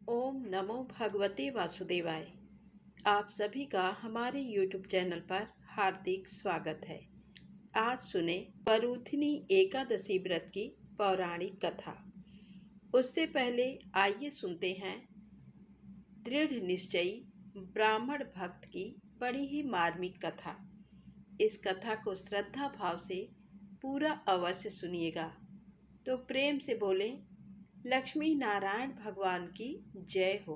ओम नमो भगवते वासुदेवाय। आप सभी का हमारे YouTube चैनल पर हार्दिक स्वागत है। आज सुने परूथिनी एकादशी व्रत की पौराणिक कथा। उससे पहले आइए सुनते हैं दृढ़ निश्चयी ब्राह्मण भक्त की बड़ी ही मार्मिक कथा। इस कथा को श्रद्धा भाव से पूरा अवश्य सुनिएगा। तो प्रेम से बोले लक्ष्मी नारायण भगवान की जय हो।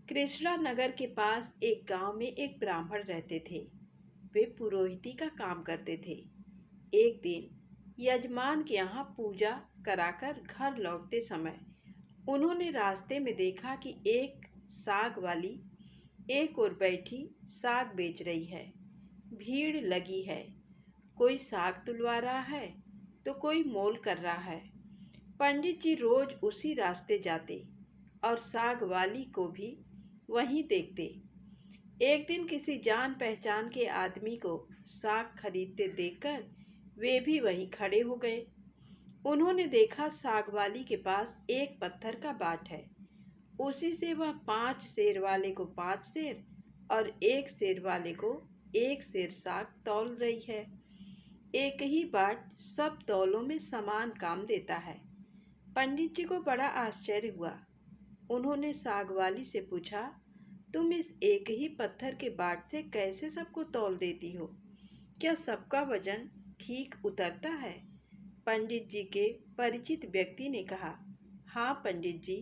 कृष्णा नगर के पास एक गांव में एक ब्राह्मण रहते थे। वे पुरोहिती का काम करते थे। एक दिन यजमान के यहाँ पूजा कराकर घर लौटते समय उन्होंने रास्ते में देखा कि एक साग वाली एक ओर बैठी साग बेच रही है। भीड़ लगी है, कोई साग तुलवा रहा है तो कोई मोल कर रहा है। पंडित जी रोज उसी रास्ते जाते और साग वाली को भी वहीं देखते। एक दिन किसी जान पहचान के आदमी को साग खरीदते देखकर वे भी वहीं खड़े हो गए। उन्होंने देखा साग वाली के पास एक पत्थर का बाट है। उसी से वह 5 सेर वाले को 5 सेर और 1 सेर वाले को 1 सेर साग तौल रही है। एक ही बाट सब तौलों में समान काम देता है। पंडित जी को बड़ा आश्चर्य हुआ। उन्होंने साग वाली से पूछा, तुम इस एक ही पत्थर के बाट से कैसे सबको तौल देती हो? क्या सबका वजन ठीक उतरता है? पंडित जी के परिचित व्यक्ति ने कहा, हाँ पंडित जी,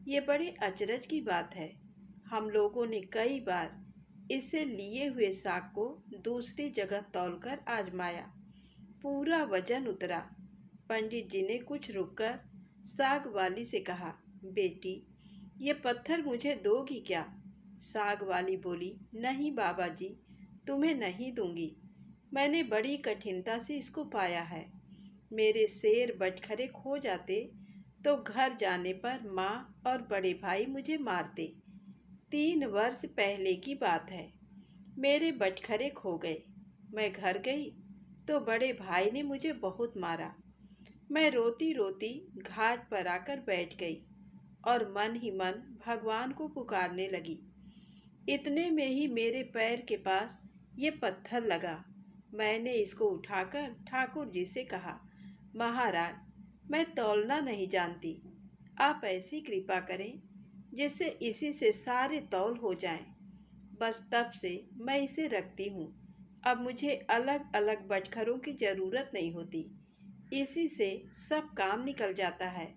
ये बड़े अचरज की बात है। हम लोगों ने कई बार इससे लिए हुए साग को दूसरी जगह तौलकर आजमाया, पूरा वजन उतरा। पंडित जी ने कुछ रुककर साग वाली से कहा, बेटी ये पत्थर मुझे दोगी क्या? साग वाली बोली, नहीं बाबा जी, तुम्हें नहीं दूंगी। मैंने बड़ी कठिनता से इसको पाया है। मेरे सेर बटखरे खो जाते तो घर जाने पर माँ और बड़े भाई मुझे मारते। 3 वर्ष पहले की बात है। मेरे बटखरे खो गए। मैं घर गई तो बड़े भाई ने मुझे बहुत मारा। मैं रोती रोती घाट पर आकर बैठ गई और मन ही मन भगवान को पुकारने लगी। इतने में ही मेरे पैर के पास ये पत्थर लगा। मैंने इसको उठाकर ठाकुर जी से कहा, महाराज मैं तौलना नहीं जानती, आप ऐसी कृपा करें जिससे इसी से सारे तौल हो जाएं। बस तब से मैं इसे रखती हूँ। अब मुझे अलग अलग बटखरों की ज़रूरत नहीं होती, इसी से सब काम निकल जाता है।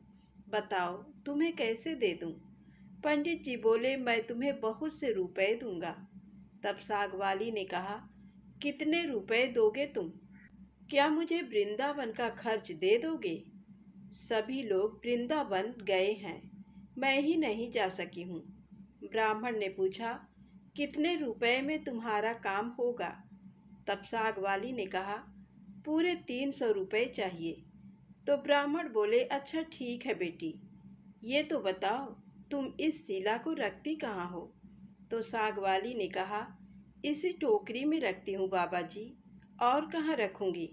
बताओ तुम्हें कैसे दे दूं? पंडित जी बोले, मैं तुम्हें बहुत से रुपए दूंगा। तब साग वाली ने कहा, कितने रुपए दोगे तुम? क्या मुझे वृंदावन का खर्च दे दोगे? सभी लोग वृंदावन गए हैं, मैं ही नहीं जा सकी हूँ। ब्राह्मण ने पूछा, कितने रुपए में तुम्हारा काम होगा? तब साग वाली ने कहा, पूरे 300 रुपये चाहिए। तो ब्राह्मण बोले, अच्छा ठीक है बेटी, ये तो बताओ तुम इस शिला को रखती कहाँ हो? तो साग वाली ने कहा, इसी टोकरी में रखती हूँ बाबा जी, और कहाँ रखूँगी?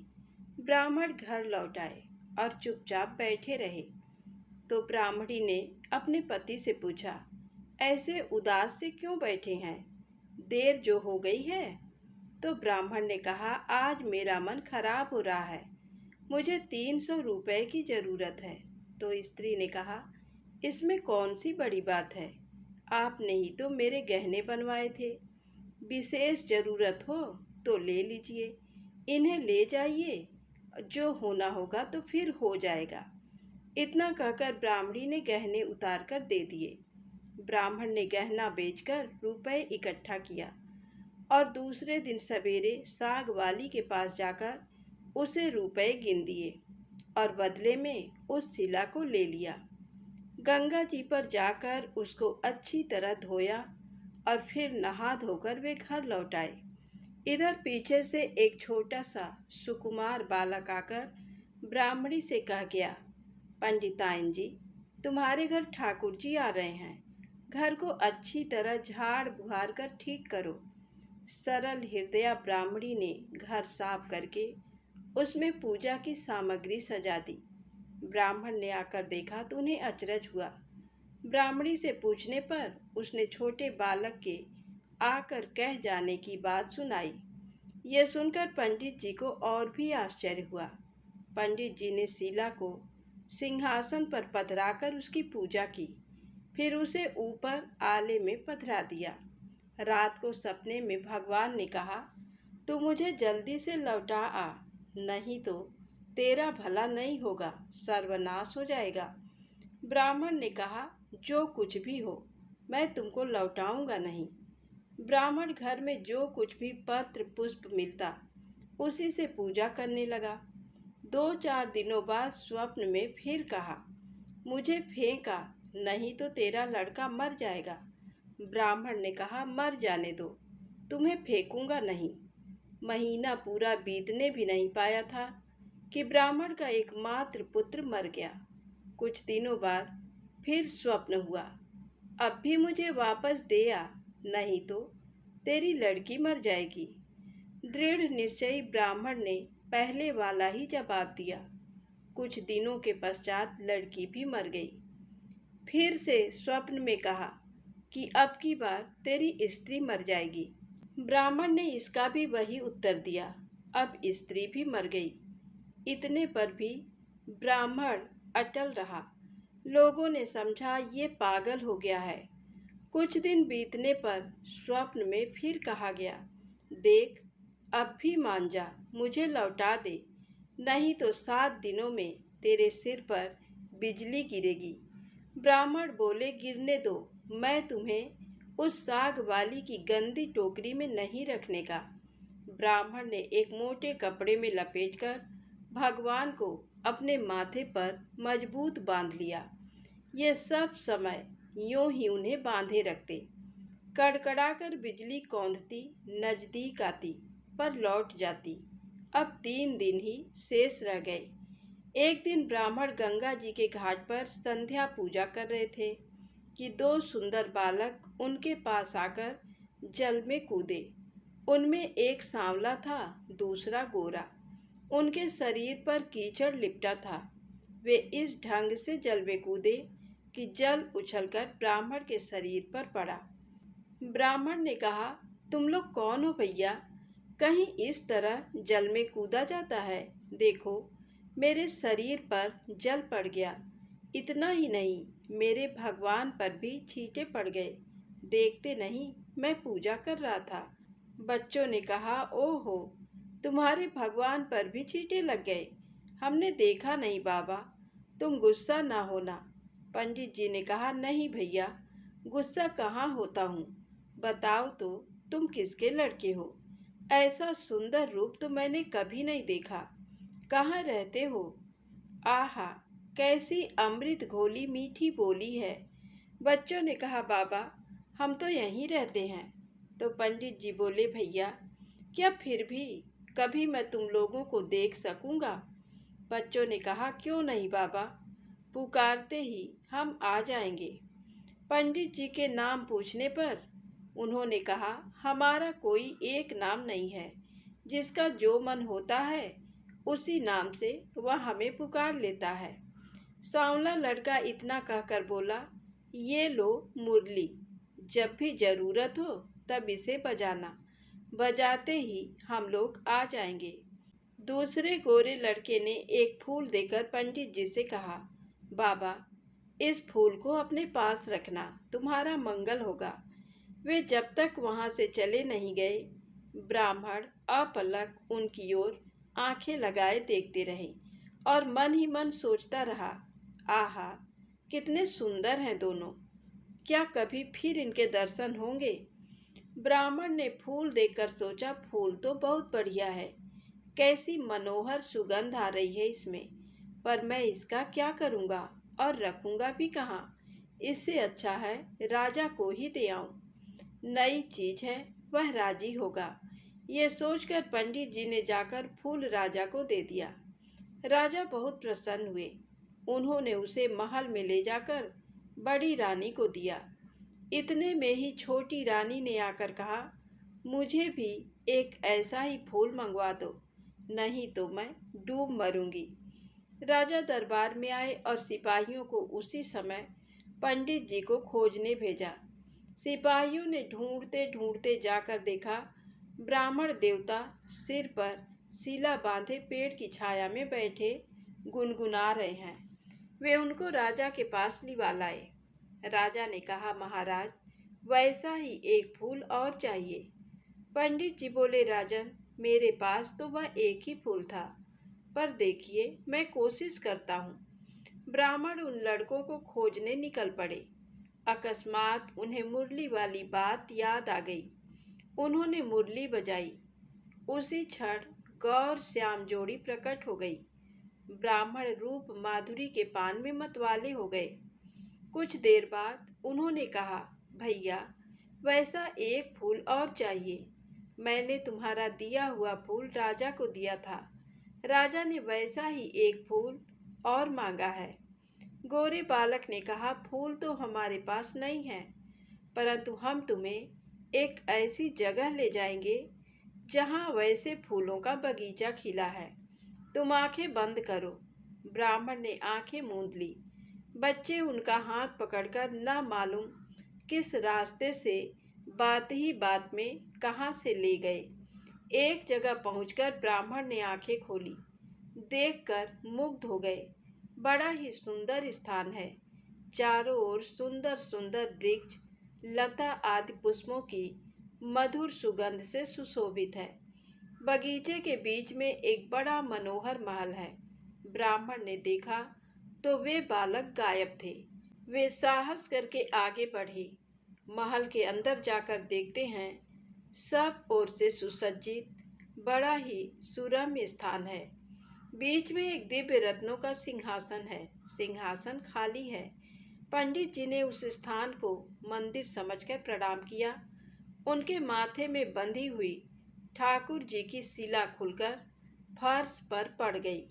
ब्राह्मण घर लौट आए और चुपचाप बैठे रहे। तो ब्राह्मणी ने अपने पति से पूछा, ऐसे उदास से क्यों बैठे हैं? देर जो हो गई है? तो ब्राह्मण ने कहा, आज मेरा मन खराब हो रहा है, मुझे 300 रुपये की ज़रूरत है। तो स्त्री ने कहा, इसमें कौन सी बड़ी बात है, आपने ही तो मेरे गहने बनवाए थे। विशेष ज़रूरत हो तो ले लीजिए, इन्हें ले जाइए, जो होना होगा तो फिर हो जाएगा। इतना कहकर ब्राह्मणी ने गहने उतार कर दे दिए। ब्राह्मण ने गहना बेचकर रुपए इकट्ठा किया और दूसरे दिन सवेरे साग वाली के पास जाकर उसे रुपए गिन दिए और बदले में उस शिला को ले लिया। गंगा जी पर जाकर उसको अच्छी तरह धोया और फिर नहा धोकर वे घर लौट आए। इधर पीछे से एक छोटा सा सुकुमार बालक आकर ब्राह्मणी से कह गया, पंडिताइन जी, तुम्हारे घर ठाकुर जी आ रहे हैं, घर को अच्छी तरह झाड़ बुहार कर ठीक करो। सरल हृदया ब्राह्मणी ने घर साफ करके उसमें पूजा की सामग्री सजा दी। ब्राह्मण ने आकर देखा तो उन्हें अचरज हुआ। ब्राह्मणी से पूछने पर उसने छोटे बालक के आकर कह जाने की बात सुनाई। यह सुनकर पंडित जी को और भी आश्चर्य हुआ। पंडित जी ने शीला को सिंहासन पर पधराकर उसकी पूजा की, फिर उसे ऊपर आले में पधरा दिया। रात को सपने में भगवान ने कहा, तू मुझे जल्दी से लौटा आ, नहीं तो तेरा भला नहीं होगा, सर्वनाश हो जाएगा। ब्राह्मण ने कहा, जो कुछ भी हो, मैं तुमको लौटाऊंगा नहीं। ब्राह्मण घर में जो कुछ भी पत्र पुष्प मिलता उसी से पूजा करने लगा। 2-4 दिनों बाद स्वप्न में फिर कहा, मुझे फेंका, नहीं तो तेरा लड़का मर जाएगा। ब्राह्मण ने कहा, मर जाने दो, तुम्हें फेंकूंगा नहीं। महीना पूरा बीतने भी नहीं पाया था कि ब्राह्मण का एकमात्र पुत्र मर गया। कुछ दिनों बाद फिर स्वप्न हुआ, अब भी मुझे वापस दे आ, नहीं तो तेरी लड़की मर जाएगी। दृढ़ निश्चयी ब्राह्मण ने पहले वाला ही जवाब दिया। कुछ दिनों के पश्चात लड़की भी मर गई। फिर से स्वप्न में कहा कि अब की बार तेरी स्त्री मर जाएगी। ब्राह्मण ने इसका भी वही उत्तर दिया। अब स्त्री भी मर गई। इतने पर भी ब्राह्मण अटल रहा। लोगों ने समझा ये पागल हो गया है। कुछ दिन बीतने पर स्वप्न में फिर कहा गया, देख, अब भी मान जा, मुझे लौटा दे, नहीं तो 7 दिनों में तेरे सिर पर बिजली गिरेगी। ब्राह्मण बोले, गिरने दो, मैं तुम्हें उस साग वाली की गंदी टोकरी में नहीं रखने का। ब्राह्मण ने एक मोटे कपड़े में लपेटकर भगवान को अपने माथे पर मजबूत बांध लिया। ये सब समय यूं ही उन्हें बांधे रखते। कड़कड़ाकर बिजली कौंधती, नजदीक आती पर लौट जाती। अब 3 दिन ही शेष रह गए। एक दिन ब्राह्मण गंगा जी के घाट पर संध्या पूजा कर रहे थे कि 2 सुंदर बालक उनके पास आकर जल में कूदे। उनमें एक सांवला था, दूसरा गोरा। उनके शरीर पर कीचड़ लिपटा था। वे इस ढंग से जल में कूदे कि जल उछलकर ब्राह्मण के शरीर पर पड़ा। ब्राह्मण ने कहा, तुम लोग कौन हो भैया? कहीं इस तरह जल में कूदा जाता है? देखो, मेरे शरीर पर जल पड़ गया। इतना ही नहीं, मेरे भगवान पर भी छींटे पड़ गए। देखते नहीं, मैं पूजा कर रहा था। बच्चों ने कहा, ओहो, तुम्हारे भगवान पर भी छींटे लग गए। हमने देखा नहीं बाबा, तुम गुस्सा ना होना। पंडित जी ने कहा, नहीं भैया, गुस्सा कहाँ होता हूँ। बताओ तो, तुम किसके लड़के हो? ऐसा सुंदर रूप तो मैंने कभी नहीं देखा। कहाँ रहते हो? आहा, कैसी अमृत घोली मीठी बोली है। बच्चों ने कहा, बाबा, हम तो यहीं रहते हैं। तो पंडित जी बोले, भैया, क्या फिर भी कभी मैं तुम लोगों को देख सकूंगा? बच्चों ने कहा, क्यों नहीं बाबा, पुकारते ही हम आ जाएंगे। पंडित जी के नाम पूछने पर उन्होंने कहा, हमारा कोई एक नाम नहीं है। जिसका जो मन होता है उसी नाम से वह हमें पुकार लेता है। सांवला लड़का इतना कहकर बोला, ये लो मुरली, जब भी जरूरत हो तब इसे बजाना, बजाते ही हम लोग आ जाएंगे। दूसरे गोरे लड़के ने एक फूल देकर पंडित जी से कहा, बाबा, इस फूल को अपने पास रखना, तुम्हारा मंगल होगा। वे जब तक वहां से चले नहीं गए, ब्राह्मण अपलक उनकी ओर आंखें लगाए देखते रहे और मन ही मन सोचता रहा, आहा, कितने सुंदर हैं दोनों, क्या कभी फिर इनके दर्शन होंगे? ब्राह्मण ने फूल देखकर सोचा, फूल तो बहुत बढ़िया है, कैसी मनोहर सुगंध आ रही है इसमें, पर मैं इसका क्या करूँगा और रखूँगा भी कहाँ? इससे अच्छा है राजा को ही दे आऊँ। नई चीज है, वह राजी होगा। ये सोचकर पंडित जी ने जाकर फूल राजा को दे दिया। राजा बहुत प्रसन्न हुए। उन्होंने उसे महल में ले जाकर बड़ी रानी को दिया। इतने में ही छोटी रानी ने आकर कहा, मुझे भी एक ऐसा ही फूल मंगवा दो, नहीं तो मैं डूब मरूंगी। राजा दरबार में आए और सिपाहियों को उसी समय पंडित जी को खोजने भेजा। सिपाहियों ने ढूंढते ढूंढते जाकर देखा, ब्राह्मण देवता सिर पर सीला बांधे पेड़ की छाया में बैठे गुनगुना रहे हैं। वे उनको राजा के पास लिवा लाए। राजा ने कहा, महाराज, वैसा ही एक फूल और चाहिए। पंडित जी बोले, राजन, मेरे पास तो वह एक ही फूल था, पर देखिए, मैं कोशिश करता हूँ। ब्राह्मण उन लड़कों को खोजने निकल पड़े। अकस्मात उन्हें मुरली वाली बात याद आ गई। उन्होंने मुरली बजाई। उसी क्षण गौर श्याम जोड़ी प्रकट हो गई। ब्राह्मण रूप माधुरी के पान में मतवाले हो गए। कुछ देर बाद उन्होंने कहा, भैया, वैसा एक फूल और चाहिए। मैंने तुम्हारा दिया हुआ फूल राजा को दिया था। राजा ने वैसा ही एक फूल और मांगा है। गोरे बालक ने कहा, फूल तो हमारे पास नहीं है, परंतु हम तुम्हें एक ऐसी जगह ले जाएंगे जहाँ वैसे फूलों का बगीचा खिला है। तुम आंखें बंद करो। ब्राह्मण ने आंखें मूंद ली। बच्चे उनका हाथ पकड़कर न मालूम किस रास्ते से बात ही बात में कहाँ से ले गए। एक जगह पहुंचकर ब्राह्मण ने आंखें खोली। देखकर मुग्ध हो गए। बड़ा ही सुंदर स्थान है। चारों ओर सुंदर सुंदर वृक्ष, लता आदि पुष्पों की मधुर सुगंध से सुशोभित है। बगीचे के बीच में एक बड़ा मनोहर महल है। ब्राह्मण ने देखा तो वे बालक गायब थे। वे साहस करके आगे बढ़े। महल के अंदर जाकर देखते हैं, सब ओर से सुसज्जित बड़ा ही सुरम्य स्थान है। बीच में एक दिव्य रत्नों का सिंहासन है। सिंहासन खाली है। पंडित जी ने उस स्थान को मंदिर समझकर प्रणाम किया। उनके माथे में बंधी हुई ठाकुर जी की शिला खुलकर फर्श पर पड़ गई।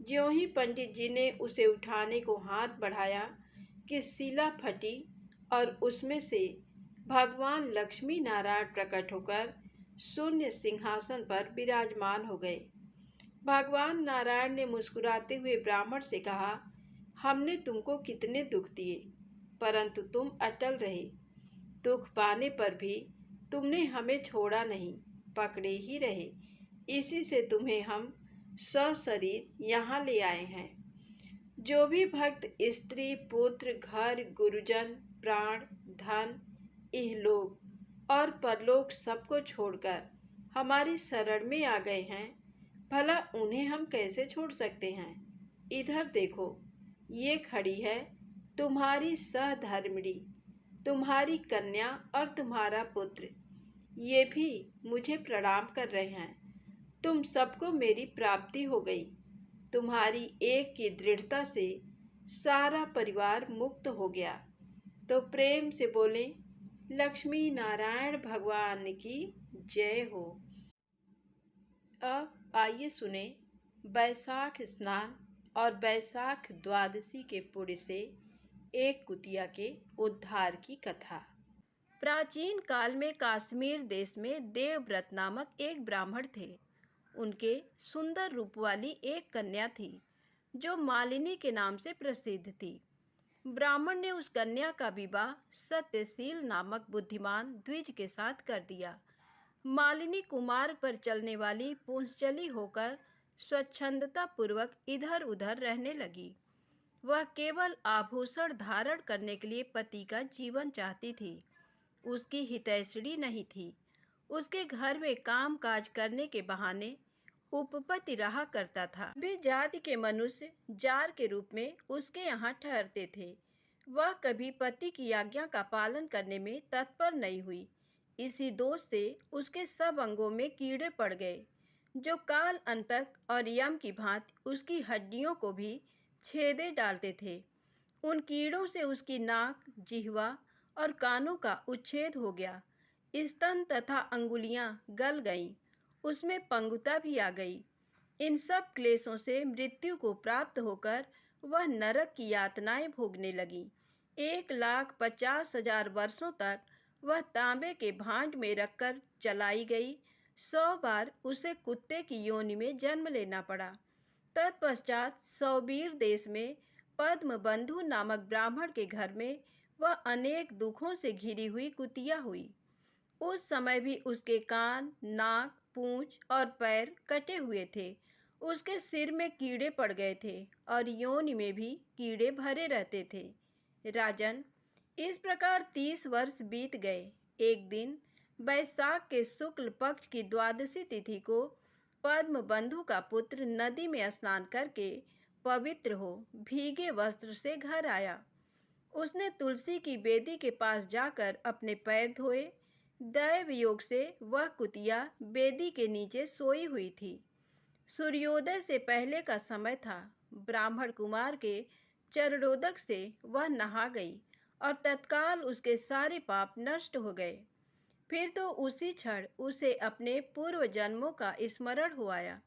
ज्यों ही पंडित जी ने उसे उठाने को हाथ बढ़ाया कि शिला फटी और उसमें से भगवान लक्ष्मी नारायण प्रकट होकर शून्य सिंहासन पर विराजमान हो गए। भगवान नारायण ने मुस्कुराते हुए ब्राह्मण से कहा, हमने तुमको कितने दुख दिए, परंतु तुम अटल रहे। दुख पाने पर भी तुमने हमें छोड़ा नहीं, पकड़े ही रहे। इसी से तुम्हें हम सशरीर यहाँ ले आए हैं। जो भी भक्त स्त्री, पुत्र, घर, गुरुजन, प्राण, धन, इहलोक और परलोक सबको छोड़कर हमारी शरण में आ गए हैं, भला उन्हें हम कैसे छोड़ सकते हैं। इधर देखो, ये खड़ी है तुम्हारी सहधर्मिणी, तुम्हारी कन्या और तुम्हारा पुत्र। ये भी मुझे प्रणाम कर रहे हैं। तुम सबको मेरी प्राप्ति हो गई। तुम्हारी एक की दृढ़ता से सारा परिवार मुक्त हो गया। तो प्रेम से बोले, लक्ष्मी नारायण भगवान की जय हो। अब आइए सुने बैसाख स्नान और बैसाख द्वादशी के पुण्य से एक कुतिया के उद्धार की कथा। प्राचीन काल में कश्मीर देश में देवव्रत नामक एक ब्राह्मण थे। उनके सुंदर रूप वाली एक कन्या थी जो मालिनी के नाम से प्रसिद्ध थी। ब्राह्मण ने उस कन्या का विवाह सत्यशील नामक बुद्धिमान द्विज के साथ कर दिया। मालिनी कुमार्ग पर चलने वाली पुंसचली होकर स्वच्छंदता पूर्वक इधर उधर रहने लगी। वह केवल आभूषण धारण करने के लिए पति का जीवन चाहती थी। उसकी हितैषणी नहीं थी। उसके घर में काम काज करने के बहाने उपपति रहा करता था। वे जाति के मनुष्य जार के रूप में उसके यहाँ ठहरते थे। वह कभी पति की आज्ञा का पालन करने में तत्पर नहीं हुई। इसी दोष से उसके सब अंगों में कीड़े पड़ गए, जो काल अंतक और यम की भांति उसकी हड्डियों को भी छेदे डालते थे। उन कीड़ों से उसकी नाक, जिह्वा और कानों का उच्छेद हो गया। स्तन तथा अंगुलियां गल गईं। उसमें पंगुता भी आ गई। इन सब क्लेशों से मृत्यु को प्राप्त होकर वह नरक की यातनाएं भोगने लगी। 1,50,000 वर्षों तक वह तांबे के भांड में रखकर जलाई गई। 100 बार उसे कुत्ते की योनि में जन्म लेना पड़ा। तत्पश्चात सौबीर देश में पद्म बंधु नामक ब्राह्मण के घर में वह अनेक दुखों से घिरी हुई कुतिया हुई। उस समय भी उसके कान, नाक, पूंछ और पैर कटे हुए थे। उसके सिर में कीड़े पड़ गए थे और योनि में भी कीड़े भरे रहते थे। राजन, इस प्रकार 30 वर्ष बीत गए। एक दिन बैसाख के शुक्ल पक्ष की द्वादशी तिथि को पद्म बंधु का पुत्र नदी में स्नान करके पवित्र हो भीगे वस्त्र से घर आया। उसने तुलसी की बेदी के पास जाकर अपने पैर धोए। दैव योग से वह कुतिया बेदी के नीचे सोई हुई थी। सूर्योदय से पहले का समय था। ब्राह्मण कुमार के चरणोदक से वह नहा गई और तत्काल उसके सारे पाप नष्ट हो गए। फिर तो उसी क्षण उसे अपने पूर्व जन्मों का स्मरण हो आया।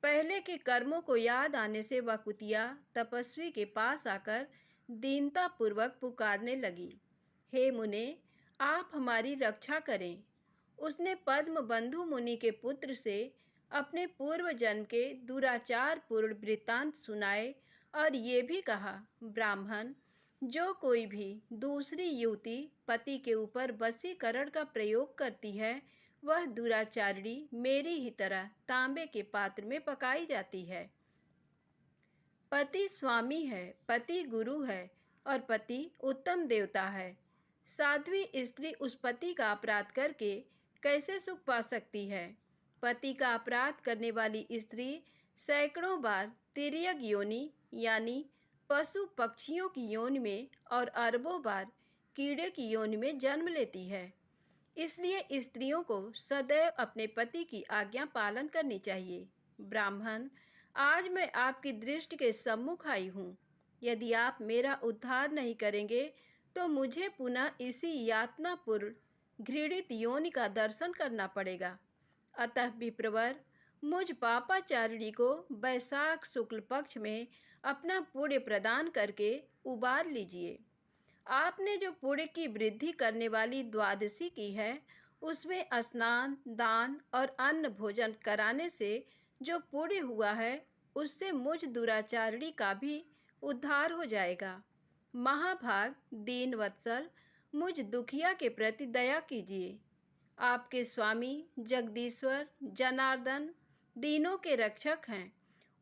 पहले के कर्मों को याद आने से वह कुतिया तपस्वी के पास आकर दीनता पूर्वक पुकारने लगी, हे मुने, आप हमारी रक्षा करें। उसने पद्म बंधु मुनि के पुत्र से अपने पूर्व जन्म के दुराचार पूर्ण वृत्तांत सुनाए और ये भी कहा, ब्राह्मण, जो कोई भी दूसरी युवती पति के ऊपर वशीकरण का प्रयोग करती है, वह दुराचारिणी मेरी ही तरह तांबे के पात्र में पकाई जाती है। पति स्वामी है, पति गुरु है और पति उत्तम देवता है। साध्वी स्त्री उस पति का अपराध करके कैसे सुख पा सकती है? पति का अपराध करने वाली स्त्री सैकड़ों बार तिर्यक योनि यानी पशु पक्षियों की योनि में और अरबों बार कीड़े की योनि में जन्म लेती है। इसलिए स्त्रियों को सदैव अपने पति की आज्ञा पालन करनी चाहिए। ब्राह्मण, आज मैं आपकी दृष्टि के सम्मुख आई हूँ। यदि आप मेरा उद्धार नहीं करेंगे तो मुझे पुनः इसी यातनापूर्ण घृणित योनि का दर्शन करना पड़ेगा। अतः विप्रवर, मुझ पापाचारिणी को बैसाख शुक्ल पक्ष में अपना पुण्य प्रदान करके उबार लीजिए। आपने जो पुण्य की वृद्धि करने वाली द्वादशी की है, उसमें स्नान, दान और अन्न भोजन कराने से जो पुण्य हुआ है, उससे मुझ दुराचारिणी का भी उद्धार हो जाएगा। महाभाग दीन वत्सल, मुझ दुखिया के प्रति दया कीजिए। आपके स्वामी जगदीश्वर जनार्दन दीनों के रक्षक हैं।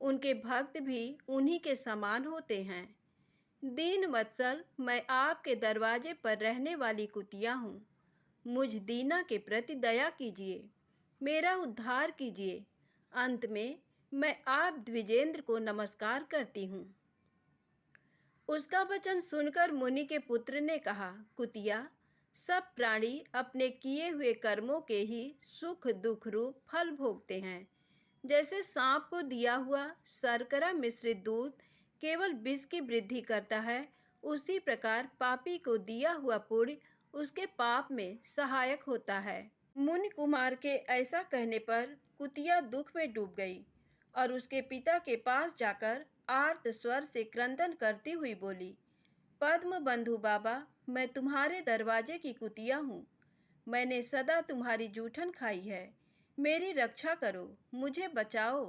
उनके भक्त भी उन्हीं के समान होते हैं। दीन वत्सल, मैं आपके दरवाजे पर रहने वाली कुतिया हूँ। मुझ दीना के प्रति दया कीजिए, मेरा उद्धार कीजिए। अंत में मैं आप द्विजेंद्र को नमस्कार करती हूँ। उसका वचन सुनकर मुनि के पुत्र ने कहा, कुतिया, सब प्राणी अपने किए हुए कर्मों के ही सुख दुख रूप फल भोगते हैं। जैसे सांप को दिया हुआ शर्करा मिश्रित दूध केवल विष की वृद्धि करता है, उसी प्रकार पापी को दिया हुआ पुण्य उसके पाप में सहायक होता है। मुनि कुमार के ऐसा कहने पर कुतिया दुख में डूब गई और उसके पिता के पास जाकर आर्त स्वर से क्रंदन करती हुई बोली, पद्म बंधु बाबा, मैं तुम्हारे दरवाजे की कुतिया हूँ। मैंने सदा तुम्हारी जूठन खाई है। मेरी रक्षा करो, मुझे बचाओ।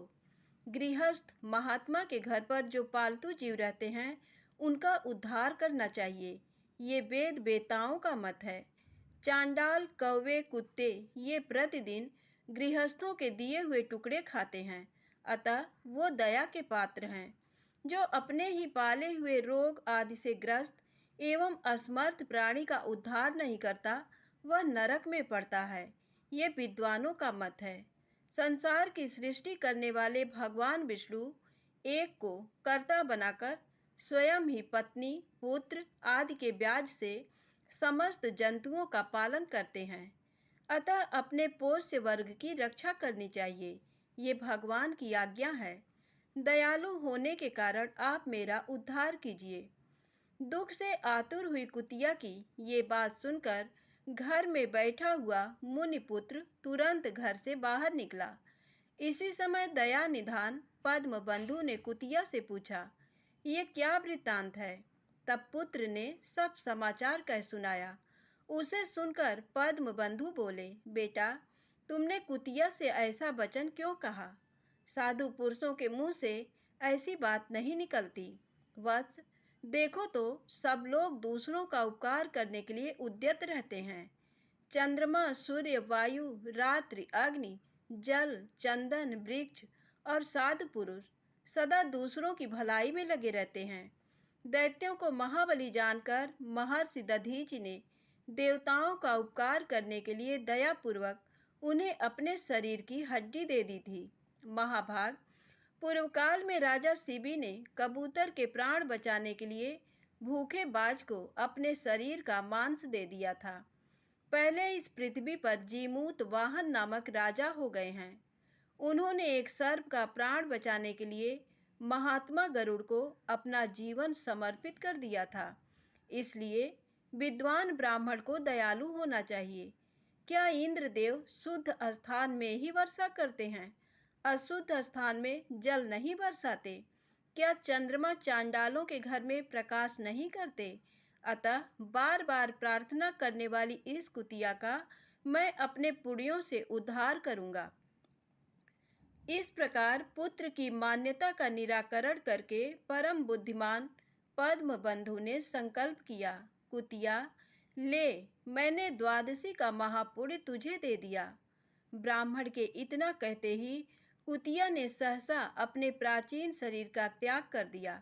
गृहस्थ महात्मा के घर पर जो पालतू जीव रहते हैं, उनका उद्धार करना चाहिए। ये वेद वेताओं का मत है। चांडाल, कौवे, कुत्ते ये प्रतिदिन गृहस्थों के दिए हुए टुकड़े खाते हैं, अतः वो दया के पात्र हैं। जो अपने ही पाले हुए रोग आदि से ग्रस्त एवं असमर्थ प्राणी का उद्धार नहीं करता, वह नरक में पड़ता है। ये विद्वानों का मत है। संसार की सृष्टि करने वाले भगवान विष्णु एक को कर्ता बनाकर स्वयं ही पत्नी, पुत्र आदि के ब्याज से समस्त जंतुओं का पालन करते हैं। अतः अपने पोष्य वर्ग की रक्षा करनी चाहिए। ये भगवान की आज्ञा है। दयालु होने के कारण आप मेरा उद्धार कीजिए। दुख से आतुर हुई कुतिया की ये बात सुनकर घर में बैठा हुआ मुनिपुत्र तुरंत घर से बाहर निकला। इसी समय दया निधान पद्म बंधु ने कुतिया से पूछा, ये क्या वृत्तांत है? तब पुत्र ने सब समाचार कह सुनाया। उसे सुनकर पद्म बंधु बोले, बेटा, तुमने कुतिया से ऐसा वचन क्यों कहा? साधु पुरुषों के मुंह से ऐसी बात नहीं निकलती। वत्स, देखो तो सब लोग दूसरों का उपकार करने के लिए उद्यत रहते हैं। चंद्रमा, सूर्य, वायु, रात्रि, अग्नि, जल, चंदन, वृक्ष और साधु पुरुष सदा दूसरों की भलाई में लगे रहते हैं। दैत्यों को महाबली जानकर महर्षि दधीचि ने देवताओं का उपकार करने के लिए दयापूर्वक उन्हें अपने शरीर की हड्डी दे दी थी। महाभाग, पूर्व काल में राजा शिबी ने कबूतर के प्राण बचाने के लिए भूखे बाज को अपने शरीर का मांस दे दिया था। पहले इस पृथ्वी पर जीमूत वाहन नामक राजा हो गए हैं। उन्होंने एक सर्प का प्राण बचाने के लिए महात्मा गरुड़ को अपना जीवन समर्पित कर दिया था। इसलिए विद्वान ब्राह्मण को दयालु होना चाहिए। क्या इंद्रदेव शुद्ध स्थान में ही वर्षा करते हैं? अशुद्ध स्थान में जल नहीं बरसाते? क्या चंद्रमा चांडालों के घर में प्रकाश नहीं करते? अतः बार बार प्रार्थना करने वाली इस कुतिया का मैं अपने पुड़ियों से उद्धार करूंगा। इस प्रकार पुत्र की मान्यता का निराकरण करके परम बुद्धिमान पद्म बंधु ने संकल्प किया, कुतिया, ले, मैंने द्वादशी का महापुण्य तुझे दे दिया। ब्राह्मण के इतना कहते ही कुतिया ने सहसा अपने प्राचीन शरीर का त्याग कर दिया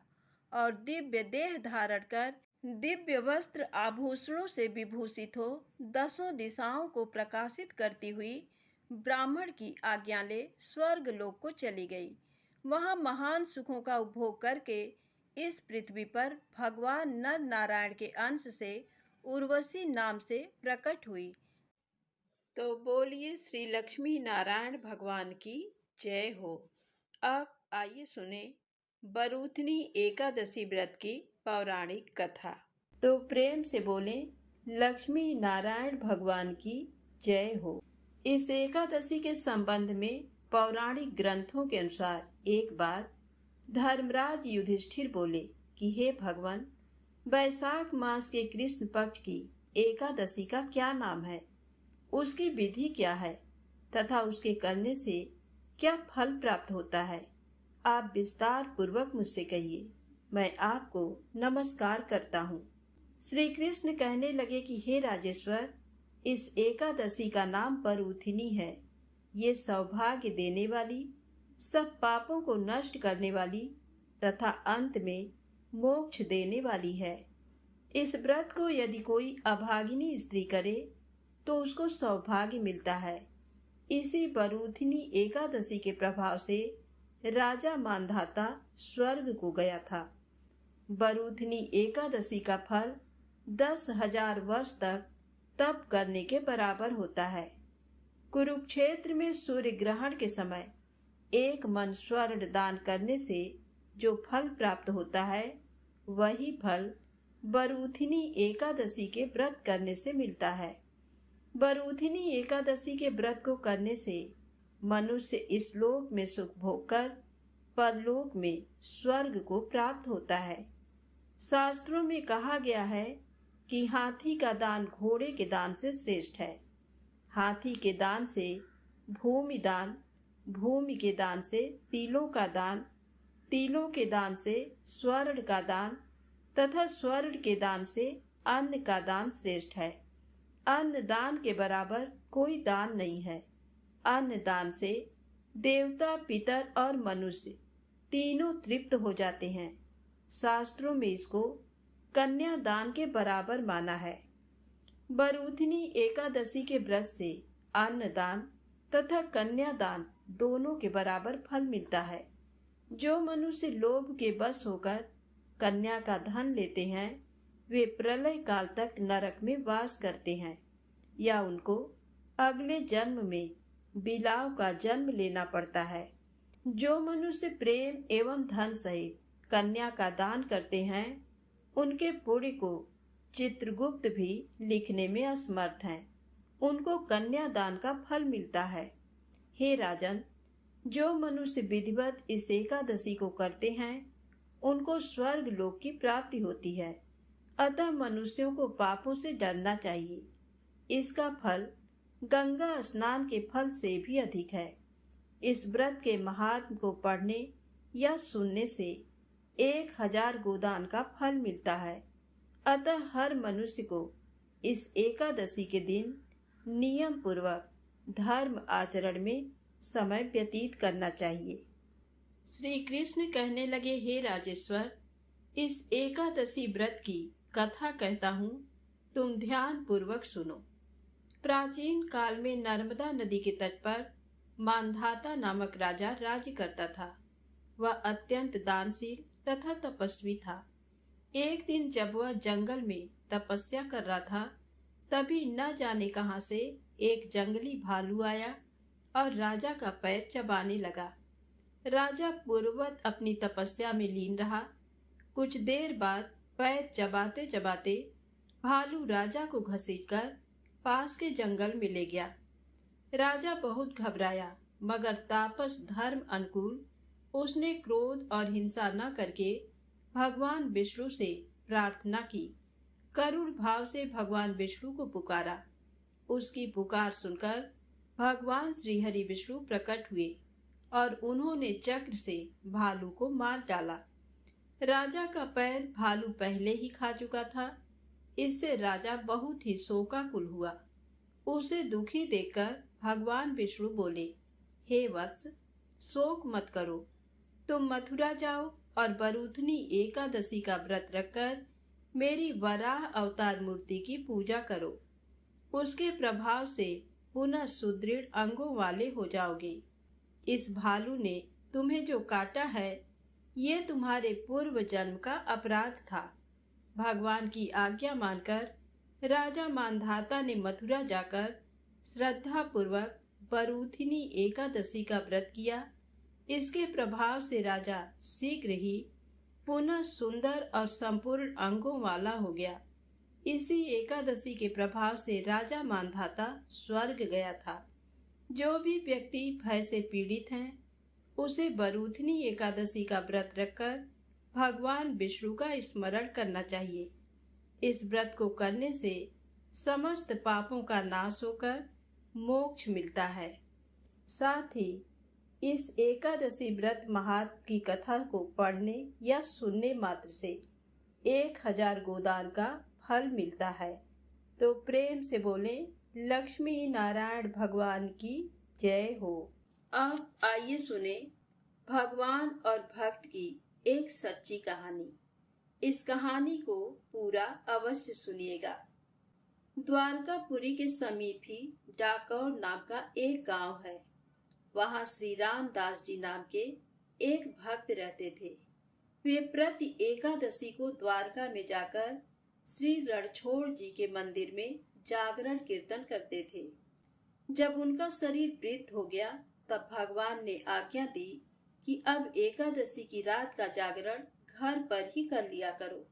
और दिव्य देह धारण कर दिव्य वस्त्र आभूषणों से विभूषित हो दसों दिशाओं को प्रकाशित करती हुई ब्राह्मण की आज्ञा ले स्वर्ग लोक को चली गई। वहां महान सुखों का उपभोग करके इस पृथ्वी पर भगवान नर नारायण के अंश से उर्वशी नाम से प्रकट हुई। तो बोलिए श्री लक्ष्मी नारायण भगवान की जय हो। अब आइए सुने बरूथनी एकादशी व्रत की पौराणिक कथा। तो प्रेम से बोलें लक्ष्मी नारायण भगवान की जय हो। इस एकादशी के संबंध में पौराणिक ग्रंथों के अनुसार एक बार धर्मराज युधिष्ठिर बोले कि हे भगवान, वैशाख मास के कृष्ण पक्ष की एकादशी का क्या नाम है, उसकी विधि क्या है तथा उसके करने से क्या फल प्राप्त होता है? आप विस्तार पूर्वक मुझसे कहिए, मैं आपको नमस्कार करता हूँ। श्री कृष्ण कहने लगे कि हे राजेश्वर, इस एकादशी का नाम बरूथिनी है। ये सौभाग्य देने वाली, सब पापों को नष्ट करने वाली तथा अंत में मोक्ष देने वाली है। इस व्रत को यदि कोई अभागिनी स्त्री करे तो उसको सौभाग्य मिलता है। इसी बरूथिनी एकादशी के प्रभाव से राजा मांधाता स्वर्ग को गया था। बरूथिनी एकादशी का फल 10,000 वर्ष तक तप करने के बराबर होता है। कुरुक्षेत्र में सूर्य ग्रहण के समय एक मन स्वर्ण दान करने से जो फल प्राप्त होता है, वही फल बरूथिनी एकादशी के व्रत करने से मिलता है। बरूथिनी एकादशी के व्रत को करने से मनुष्य इस लोक में सुख भोग कर परलोक में स्वर्ग को प्राप्त होता है। शास्त्रों में कहा गया है कि हाथी का दान घोड़े के दान से श्रेष्ठ है। हाथी के दान से भूमि दान, भूमि के दान से तिलों का दान, तिलों के दान से स्वर्ण का दान तथा स्वर्ण के दान से अन्न का दान श्रेष्ठ है। अन्न दान के बराबर कोई दान नहीं है। अन्न दान से देवता, पितर और मनुष्य तीनों तृप्त हो जाते हैं। शास्त्रों में इसको कन्या दान के बराबर माना है। बरूथिनी एकादशी के व्रत से अन्न दान तथा कन्या दान दोनों के बराबर फल मिलता है। जो मनुष्य लोभ के बस होकर कन्या का धन लेते हैं, वे प्रलय काल तक नरक में वास करते हैं या उनको अगले जन्म में बिलाव का जन्म लेना पड़ता है। जो मनुष्य प्रेम एवं धन सहित कन्या का दान करते हैं, उनके पुण्य को चित्रगुप्त भी लिखने में असमर्थ हैं। उनको कन्या दान का फल मिलता है। हे राजन, जो मनुष्य विधिवत इस एकादशी को करते हैं, उनको स्वर्ग लोक की प्राप्ति होती है। अतः मनुष्यों को पापों से डरना चाहिए। इसका फल गंगा स्नान के फल से भी अधिक है। इस व्रत के महात्म को पढ़ने या सुनने से 1000 गोदान का फल मिलता है। अतः हर मनुष्य को इस एकादशी के दिन नियम पूर्वक धर्म आचरण में समय व्यतीत करना चाहिए। श्री कृष्ण कहने लगे, हे राजेश्वर, इस एकादशी व्रत की कथा कहता हूँ, तुम ध्यान पूर्वक सुनो। प्राचीन काल में नर्मदा नदी के तट पर मांधाता नामक राजा राज्य करता था। वह अत्यंत दानशील तथा तपस्वी था। एक दिन जब वह जंगल में तपस्या कर रहा था, तभी न जाने कहां से एक जंगली भालू आया और राजा का पैर चबाने लगा। राजा पूर्ववत अपनी तपस्या में लीन रहा। कुछ देर बाद पैर चबाते चबाते भालू राजा को घसीटकर पास के जंगल में ले गया। राजा बहुत घबराया, मगर तापस धर्म अनुकूल उसने क्रोध और हिंसा न करके भगवान विष्णु से प्रार्थना की। करुण भाव से भगवान विष्णु को पुकारा। उसकी पुकार सुनकर भगवान श्रीहरि विष्णु प्रकट हुए और उन्होंने चक्र से भालू को मार डाला। राजा का पैर भालू पहले ही खा चुका था। इससे राजा बहुत ही शोकाकुल हुआ। उसे दुखी देखकर भगवान विष्णु बोले, हे वत्स, शोक मत करो। तुम मथुरा जाओ और बरूथनी एकादशी का व्रत रखकर मेरी वराह अवतार मूर्ति की पूजा करो। उसके प्रभाव से पुनः सुदृढ़ अंगों वाले हो जाओगे। इस भालू ने तुम्हें जो काटा है, ये तुम्हारे पूर्व जन्म का अपराध था। भगवान की आज्ञा मानकर राजा मांधाता ने मथुरा जाकर श्रद्धा पूर्वक बरूथिनी एकादशी का व्रत किया। इसके प्रभाव से राजा शीघ्र ही पुनः सुंदर और संपूर्ण अंगों वाला हो गया। इसी एकादशी के प्रभाव से राजा मांधाता स्वर्ग गया था। जो भी व्यक्ति भय से पीड़ित हैं, उसे बरूथनी एकादशी का व्रत रखकर भगवान विष्णु का स्मरण करना चाहिए। इस व्रत को करने से समस्त पापों का नाश होकर मोक्ष मिलता है। साथ ही इस एकादशी व्रत महात्म की कथा को पढ़ने या सुनने मात्र से 1000 गोदान का फल मिलता है। तो प्रेम से बोले, लक्ष्मी नारायण भगवान की जय हो। अब आइए सुने भगवान और भक्त की एक सच्ची कहानी। इस कहानी को पूरा अवश्य सुनिएगा। द्वारकापुरी के समीप ही डाकौर नाम का एक गांव है। वहां श्री रामदास जी नाम के एक भक्त रहते थे। वे प्रति एकादशी को द्वारका में जाकर श्री रणछोड़ जी के मंदिर में जागरण कीर्तन करते थे। जब उनका शरीर वृद्ध हो गया, तब भगवान ने आज्ञा दी कि अब एकादशी की रात का जागरण घर पर ही कर लिया करो।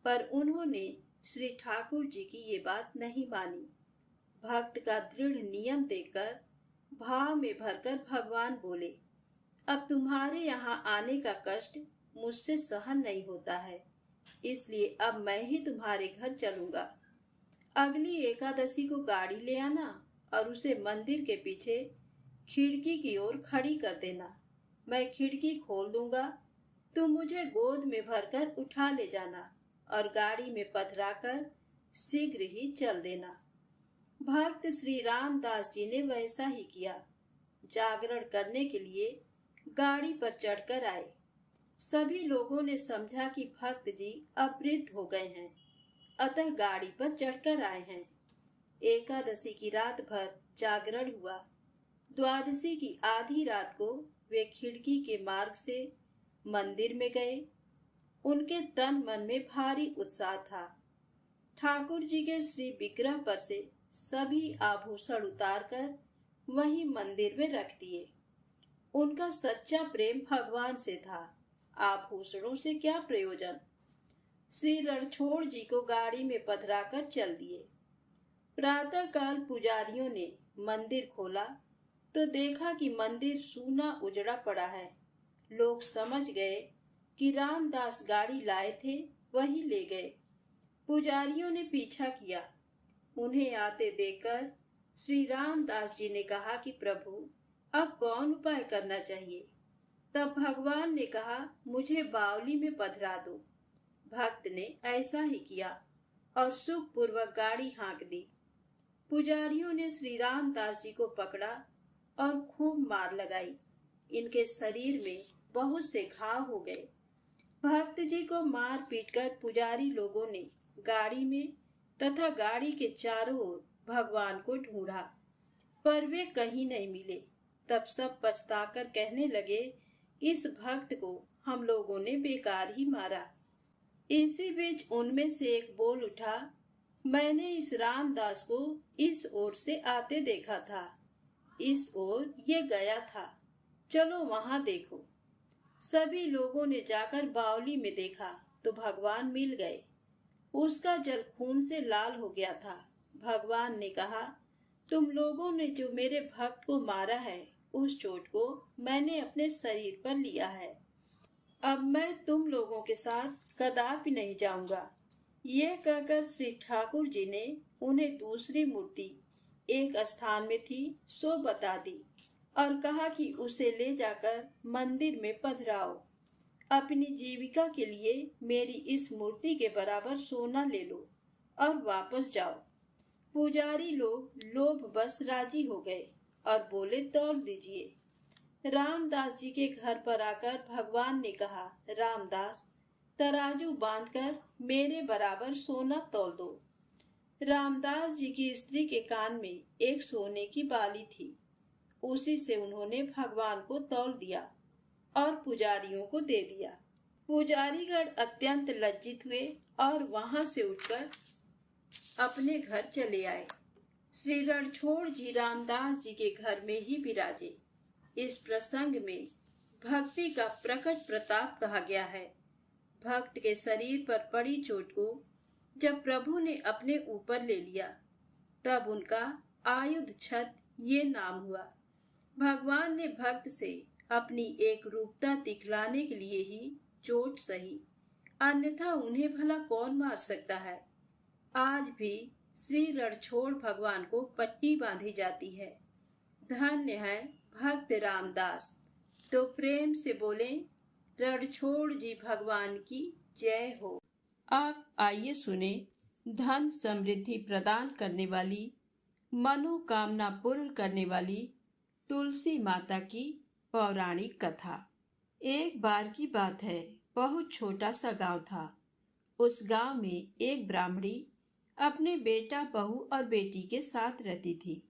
पर उन्होंने श्री ठाकुर जी की ये बात नहीं मानी। भक्त का दृढ़ नियम देखकर भाव में भरकर भगवान बोले, अब तुम्हारे यहाँ आने का कष्ट मुझसे सहन नहीं होता है, इसलिए अब मैं ही तुम्हारे घर चलूंगा। अगली एकादशी को गाड़ी ले आना और उसे मंदिर के पीछे खिड़की की ओर खड़ी कर देना। मैं खिड़की खोल दूंगा, तुम मुझे गोद में भरकर उठा ले जाना और गाड़ी में पधराकर शीघ्र ही चल देना। भक्त श्री रामदास जी ने वैसा ही किया। जागरण करने के लिए गाड़ी पर चढ़कर आए। सभी लोगों ने समझा कि भक्त जी अब वृद्ध हो गए हैं, अतः गाड़ी पर चढ़कर आए हैं। एकादशी की रात भर जागरण हुआ। द्वादशी की आधी रात को वे खिड़की के मार्ग से मंदिर में गए। उनके तन मन में भारी उत्साह था। ठाकुर जी के श्री विग्रह पर से सभी आभूषण उतारकर वहीं मंदिर में रख दिए। उनका सच्चा प्रेम भगवान से था, आभूषणों से क्या प्रयोजन। श्री रणछोड़ जी को गाड़ी में पधराकर चल दिए। प्रातःकाल पुजारियों ने मंदिर खोला तो देखा कि मंदिर सूना उजड़ा पड़ा है। लोग समझ गए कि रामदास गाड़ी लाए थे, वही ले गए। पुजारियों ने पीछा किया। उन्हें आते देखकर श्री रामदास जी ने कहा कि प्रभु, अब कौन उपाय करना चाहिए। तब भगवान ने कहा, मुझे बावली में पधरा दो। भक्त ने ऐसा ही किया और सुखपूर्वक गाड़ी हाँक दी। पुजारियों ने श्री रामदास जी को पकड़ा और खूब मार लगाई। इनके शरीर में बहुत से घाव हो गए। भक्त जी को मार पीट कर पुजारी लोगों ने गाड़ी में तथा गाड़ी के चारों ओर भगवान को ढूंढा, पर वे कहीं नहीं मिले। तब सब पछताकर कहने लगे, इस भक्त को हम लोगों ने बेकार ही मारा। इसी बीच उनमें से एक बोल उठा, मैंने इस रामदास को इस ओर से आते देखा था, इस ओर ये गया था, चलो वहां देखो। सभी लोगों ने जाकर बावली में देखा तो भगवान मिल गए। उसका जल खून से लाल हो गया था। भगवान ने कहा, तुम लोगों ने जो मेरे भक्त को मारा है, उस चोट को मैंने अपने शरीर पर लिया है। अब मैं तुम लोगों के साथ कदापि नहीं जाऊंगा। ये कहकर श्री ठाकुर जी ने उन्हें दूसरी मूर्ति एक स्थान में थी सो बता दी और कहा कि उसे ले जाकर मंदिर में पधराओ। अपनी जीविका के लिए मेरी इस मूर्ति के बराबर सोना ले लो और वापस जाओ। पुजारी लोग लोभवश राजी हो गए और बोले, तौल दीजिए। रामदास जी के घर पर आकर भगवान ने कहा, रामदास, तराजू बांधकर मेरे बराबर सोना तौल दो। रामदास जी की स्त्री के कान में एक सोने की बाली थी। उसी से उन्होंने भगवान को तौल दिया और पुजारियों को दे दिया। पुजारीगण अत्यंत लज्जित हुए और वहां से उठकर अपने घर चले आए। श्री रणछोड़ जी रामदास जी के घर में ही विराजे। इस प्रसंग में भक्ति का प्रकट प्रताप कहा गया है। भक्त के शरीर पर पड़ी चोट को जब प्रभु ने अपने ऊपर ले लिया, तब उनका आयुध छत ये नाम हुआ। भगवान ने भक्त से अपनी एक रूपता दिखलाने के लिए ही चोट सही, अन्यथा उन्हें भला कौन मार सकता है। आज भी श्री रणछोड़ भगवान को पट्टी बांधी जाती है। धन्य है भक्त रामदास। तो प्रेम से बोले, रणछोड़ जी भगवान की जय हो। आप आइए सुने धन समृद्धि प्रदान करने वाली, मनोकामना पूर्ण करने वाली तुलसी माता की पौराणिक कथा। एक बार की बात है, बहुत छोटा सा गांव था। उस गांव में एक ब्राह्मणी अपने बेटा, बहू और बेटी के साथ रहती थी।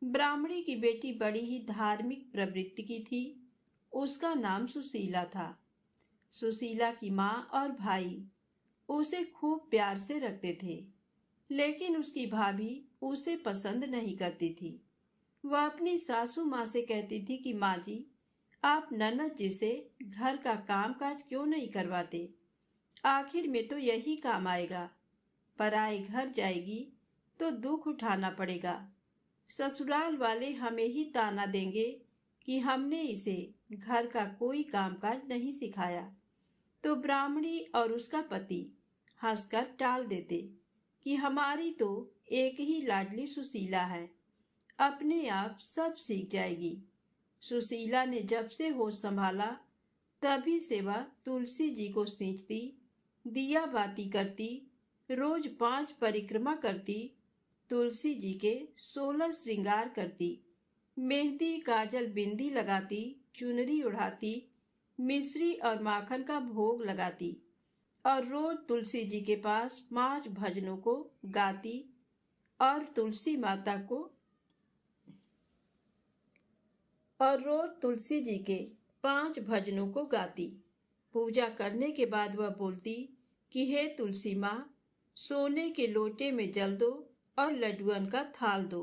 ब्राह्मणी की बेटी बड़ी ही धार्मिक प्रवृत्ति की थी। उसका नाम सुशीला था। सुशीला की माँ और भाई उसे खूब प्यार से रखते थे, लेकिन उसकी भाभी उसे पसंद नहीं करती थी। वह अपनी सासू माँ से कहती थी कि माँ जी, आप ननद जी से घर का कामकाज क्यों नहीं करवाते? आखिर में तो यही काम आएगा। पराए घर जाएगी तो दुख उठाना पड़ेगा। ससुराल वाले हमें ही ताना देंगे कि हमने इसे घर का कोई कामकाज नहीं सिखाया। तो ब्राह्मणी और उसका पति हंसकर टाल देते कि हमारी तो एक ही लाडली सुशीला है, अपने आप सब सीख जाएगी। सुशीला ने जब से होश संभाला, तभी से वह तुलसी जी को सींचती, दिया बाती करती, रोज 5 परिक्रमा करती, तुलसी जी के 16 श्रृंगार करती, मेहंदी काजल बिंदी लगाती, चुनरी उड़ाती, मिश्री और माखन का भोग लगाती और रोज तुलसी जी के पास 5 भजनों को गाती और तुलसी माता को रोज तुलसी जी के 5 भजनों को गाती। पूजा करने के बाद वह बोलती कि हे तुलसी माँ, सोने के लोटे में जल दो और लड्डुअन का थाल दो।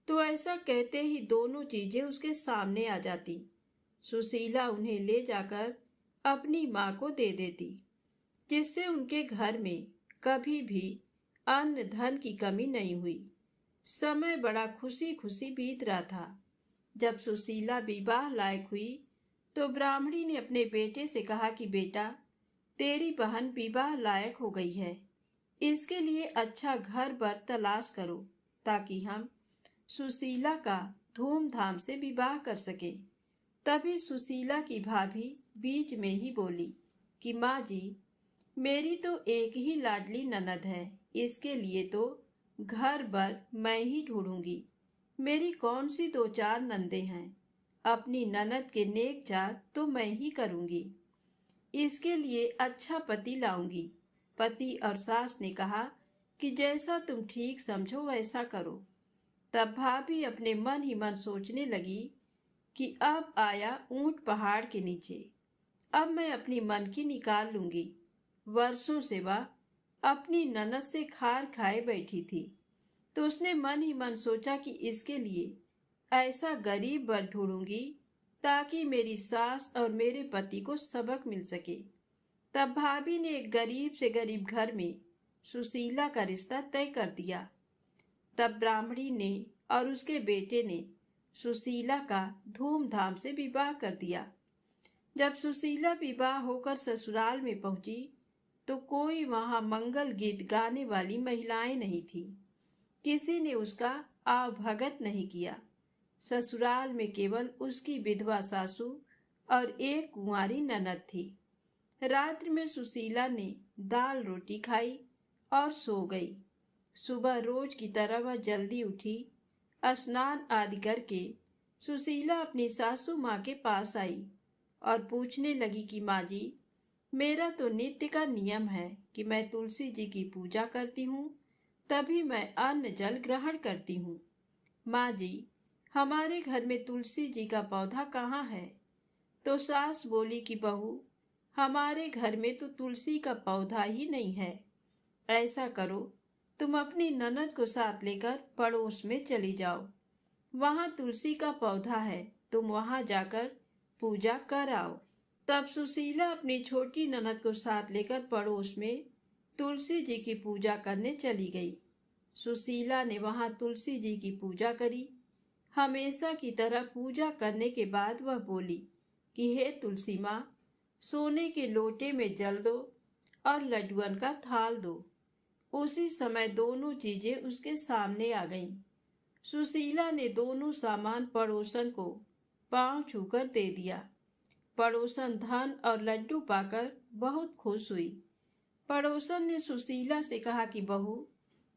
तो ऐसा कहते ही दोनों चीजें उसके सामने आ जाती। सुशीला उन्हें ले जाकर अपनी माँ को दे देती, जिससे उनके घर में कभी भी अन्न धन की कमी नहीं हुई। समय बड़ा खुशी खुशी बीत रहा था। जब सुशीला विवाह लायक हुई तो ब्राह्मणी ने अपने बेटे से कहा कि बेटा, तेरी बहन विवाह लायक हो गई है, इसके लिए अच्छा घर बर तलाश करो ताकि हम सुशीला का धूमधाम से विवाह कर सके। तभी सुशीला की भाभी बीच में ही बोली कि माँ जी, मेरी तो एक ही लाडली ननद है, इसके लिए तो घर भर मैं ही ढूंढूंगी। मेरी कौन सी दो चार नंदे हैं, अपनी ननद के नेक चार तो मैं ही करूंगी। इसके लिए अच्छा पति लाऊंगी। पति और सास ने कहा कि जैसा तुम ठीक समझो वैसा करो। तब भाभी अपने मन ही मन सोचने लगी कि अब आया ऊंट पहाड़ के नीचे, अब मैं अपनी मन की निकाल लूंगी। वर्षों से वह अपनी ननद से खार खाए बैठी थी, तो उसने मन ही मन सोचा कि इसके लिए ऐसा गरीब वर ढूंढूंगी ताकि मेरी सास और मेरे पति को सबक मिल सके। तब भाभी ने एक गरीब से गरीब घर में सुशीला का रिश्ता तय कर दिया। तब ब्राह्मणी ने और उसके बेटे ने सुशीला का धूमधाम से विवाह कर दिया। जब सुशीला विवाह होकर ससुराल में पहुंची तो कोई वहां मंगल गीत गाने वाली महिलाएं नहीं थी। किसी ने उसका आवभगत नहीं किया। ससुराल में केवल उसकी विधवा सासू और एक कुंवारी ननद थी। रात्रि में सुशीला ने दाल रोटी खाई और सो गई। सुबह रोज की तरह वह जल्दी उठी। स्नान आदि करके सुशीला अपनी सासू माँ के पास आई और पूछने लगी कि माँ जी, मेरा तो नित्य का नियम है कि मैं तुलसी जी की पूजा करती हूँ, तभी मैं अन्न जल ग्रहण करती हूँ। माँ जी, हमारे घर में तुलसी जी का पौधा कहाँ है? तो सास बोली कि बहू, हमारे घर में तो तुलसी का पौधा ही नहीं है। ऐसा करो, तुम अपनी ननद को साथ लेकर पड़ोस में चली जाओ, वहां तुलसी का पौधा है, तुम वहां जाकर पूजा कर आओ। तब सुशीला अपनी छोटी ननद को साथ लेकर पड़ोस में तुलसी जी की पूजा करने चली गई। सुशीला ने वहां तुलसी जी की पूजा करी। हमेशा की तरह पूजा करने के बाद वह बोली कि हे तुलसी माँ, सोने के लोटे में जल दो और लड्डुअन का थाल दो। उसी समय दोनों चीजें उसके सामने आ गईं। सुशीला ने दोनों सामान पड़ोसन को पांव छूकर दे दिया। पड़ोसन धन और लड्डू पाकर बहुत खुश हुई। पड़ोसन ने सुशीला से कहा कि बहू,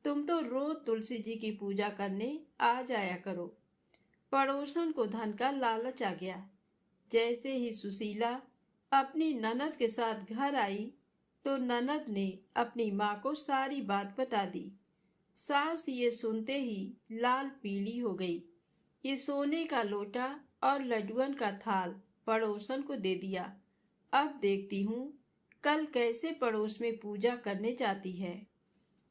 तुम तो रोज तुलसी जी की पूजा करने आ जाया करो। पड़ोसन को धन का लालच आ गया। जैसे ही सुशीला अपनी ननद के साथ घर आई तो ननद ने अपनी माँ को सारी बात बता दी। सास ये सुनते ही लाल पीली हो गई कि सोने का लोटा और लड्डुअन का थाल पड़ोसन को दे दिया। अब देखती हूँ कल कैसे पड़ोस में पूजा करने जाती है।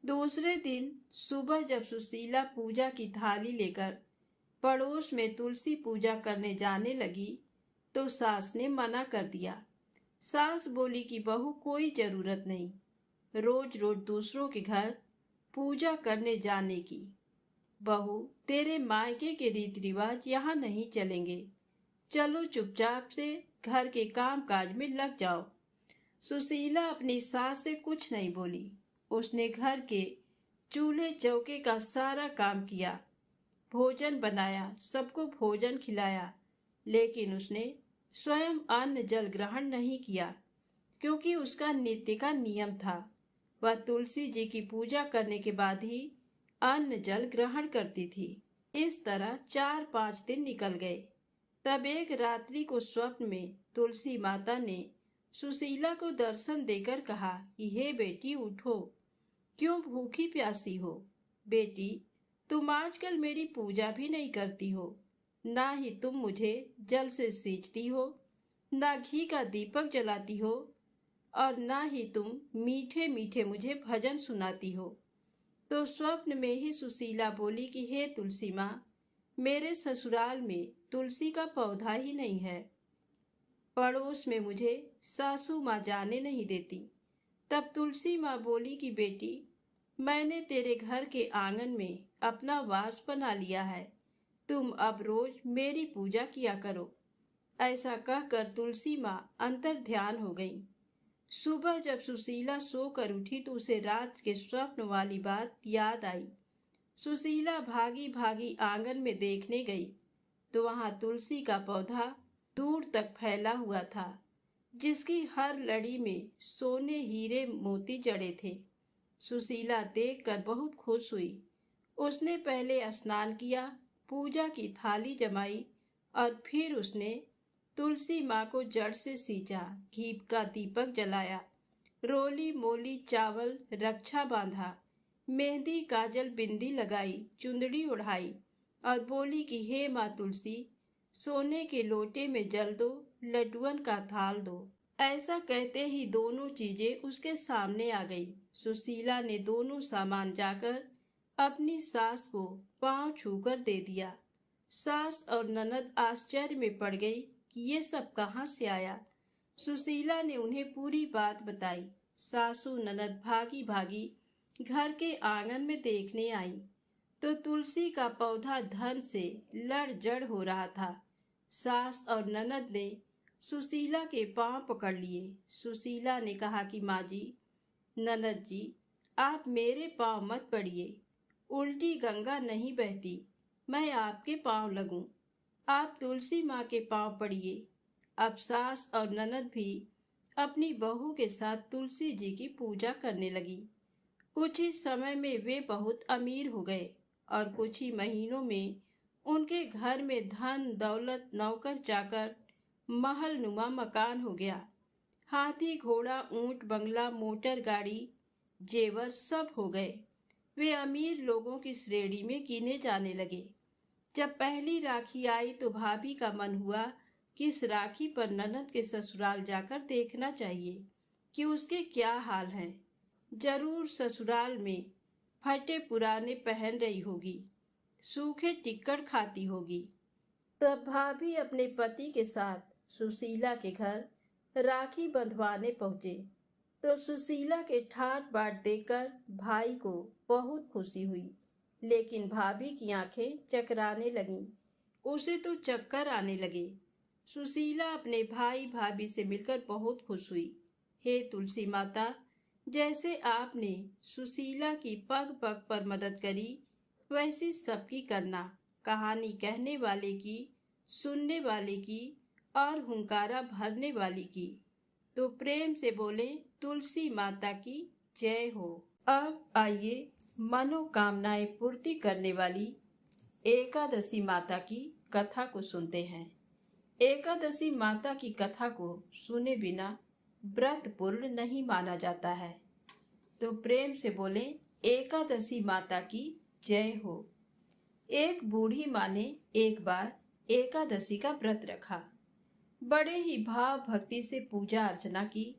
दूसरे दिन सुबह जब सुशीला पूजा की थाली लेकर पड़ोस में तुलसी पूजा करने जाने लगी तो सास ने मना कर दिया। सास बोली कि बहू, कोई जरूरत नहीं रोज रोज दूसरों के घर पूजा करने जाने की। बहू, तेरे मायके के रीति रिवाज यहाँ नहीं चलेंगे। चलो चुपचाप से घर के काम काज में लग जाओ। सुशीला अपनी सास से कुछ नहीं बोली। उसने घर के चूल्हे चौके का सारा काम किया, भोजन बनाया, सबको भोजन खिलाया, लेकिन उसने स्वयं अन्न जल ग्रहण नहीं किया, क्योंकि उसका नित्य का नियम था। वह तुलसी जी की पूजा करने के बाद ही अन्न जल ग्रहण करती थी। इस तरह 4-5 दिन निकल गए। तब एक रात्रि को स्वप्न में तुलसी माता ने सुशीला को दर्शन देकर कहा कि हे बेटी, उठो, क्यों भूखी प्यासी हो? बेटी, तुम आजकल मेरी पूजा भी नहीं करती हो, ना ही तुम मुझे जल से सींचती हो, ना घी का दीपक जलाती हो, और ना ही तुम मीठे मीठे मुझे भजन सुनाती हो। तो स्वप्न में ही सुशीला बोली कि हे तुलसी माँ, मेरे ससुराल में तुलसी का पौधा ही नहीं है। पड़ोस में मुझे सासू माँ जाने नहीं देती। तब तुलसी माँ बोली कि बेटी, मैंने तेरे घर के आंगन में अपना वास बना लिया है, तुम अब रोज मेरी पूजा किया करो। ऐसा कहकर तुलसी माँ अंतर ध्यान हो गई। सुबह जब सुशीला सोकर उठी तो उसे रात के स्वप्न वाली बात याद आई। सुशीला भागी भागी आंगन में देखने गई तो वहां तुलसी का पौधा दूर तक फैला हुआ था, जिसकी हर लड़ी में सोने हीरे मोती जड़े थे। सुशीला देखकर बहुत खुश हुई। उसने पहले स्नान किया, पूजा की थाली जमाई और फिर उसने तुलसी माँ को जड़ से सींचा, घी का दीपक जलाया, रोली मोली चावल रक्षा बांधा, मेहंदी काजल बिंदी लगाई, चुंदड़ी उड़ाई और बोली कि हे माँ तुलसी, सोने के लोटे में जल दो, लड्डुअन का थाल दो। ऐसा कहते ही दोनों चीजें उसके सामने आ गई। सुशीला ने दोनों सामान जाकर अपनी सास को पांव छूकर दे दिया। सास और ननद आश्चर्य में पड़ गई कि ये सब कहाँ से आया। सुशीला ने उन्हें पूरी बात बताई। सासू ननद भागी भागी घर के आंगन में देखने आई तो तुलसी का पौधा धन से लड़ जड़ हो रहा था। सास और ननद ने सुशीला के पांव पकड़ लिए। सुशीला ने कहा कि माँ जी, ननद जी, आप मेरे पांव मत पड़िए, उल्टी गंगा नहीं बहती, मैं आपके पांव लगूं। आप तुलसी माँ के पांव पड़िए। अब सास और ननद भी अपनी बहू के साथ तुलसी जी की पूजा करने लगी। कुछ ही समय में वे बहुत अमीर हो गए और कुछ ही महीनों में उनके घर में धन दौलत नौकर चाकर महल नुमा मकान हो गया। हाथी घोड़ा ऊंट बंगला मोटर गाड़ी जेवर सब हो गए। वे अमीर लोगों की श्रेणी में गिने जाने लगे। जब पहली राखी आई तो भाभी का मन हुआ कि इस राखी पर ननद के ससुराल जाकर देखना चाहिए कि उसके क्या हाल हैं। जरूर ससुराल में फटे पुराने पहन रही होगी, सूखे टिक्कड़ खाती होगी। तब भाभी अपने पति के साथ सुशीला के घर राखी बंधवाने पहुंचे तो सुशीला के ठाट बाट देखकर भाई को बहुत खुशी हुई, लेकिन भाभी की आंखें चकराने लगीं। उसे तो चक्कर आने लगे। सुशीला अपने भाई भाभी से मिलकर बहुत खुश हुई। हे तुलसी माता, जैसे आपने सुशीला की पग पग पर मदद करी, वैसी सबकी करना। कहानी कहने वाले की, सुनने वाले की और हुंकारा भरने वाली की। तो प्रेम से बोले तुलसी माता की जय हो। अब आइए मनोकामनाएं पूर्ति करने वाली एकादशी माता की कथा को सुनते हैं। एकादशी माता की कथा को सुने बिना व्रत पूर्ण नहीं माना जाता है। तो प्रेम से बोले एकादशी माता की जय हो। एक बूढ़ी माँ ने एक बार एकादशी का व्रत रखा। बड़े ही भाव भक्ति से पूजा अर्चना की।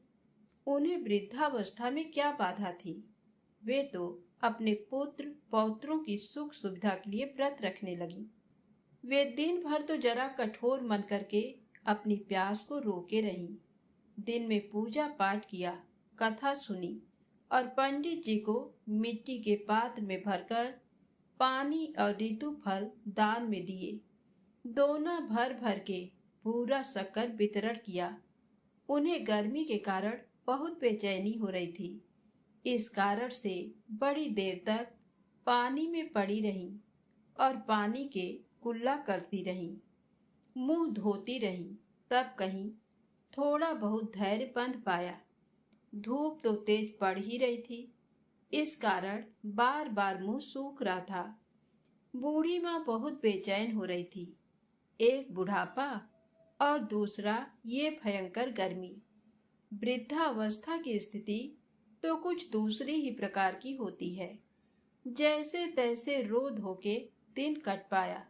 उन्हें वृद्धावस्था में क्या बाधा थी। वे तो अपने पुत्र पौत्रों की सुख सुविधा के लिए व्रत रखने लगी। वे दिन भर तो जरा कठोर मन करके अपनी प्यास को रोके रही। दिन में पूजा पाठ किया, कथा सुनी और पंडित जी को मिट्टी के पात्र में भरकर पानी और ऋतु फल दान में दिए। दोना भर भर के पूरा शक्कर वितरण किया। उन्हें गर्मी के कारण बहुत बेचैनी हो रही थी। इस कारण से बड़ी देर तक पानी में पड़ी रहीं और पानी के कुल्ला करती रहीं, मुंह धोती रहीं। तब कहीं थोड़ा बहुत धैर्य बंध पाया। धूप तो तेज पड़ ही रही थी, इस कारण बार बार मुंह सूख रहा था। बूढ़ी माँ बहुत बेचैन हो रही थी। एक बुढ़ापा और दूसरा ये भयंकर गर्मी। वृद्धावस्था की स्थिति तो कुछ दूसरी ही प्रकार की होती है। जैसे तैसे रो धो के दिन कट पाया।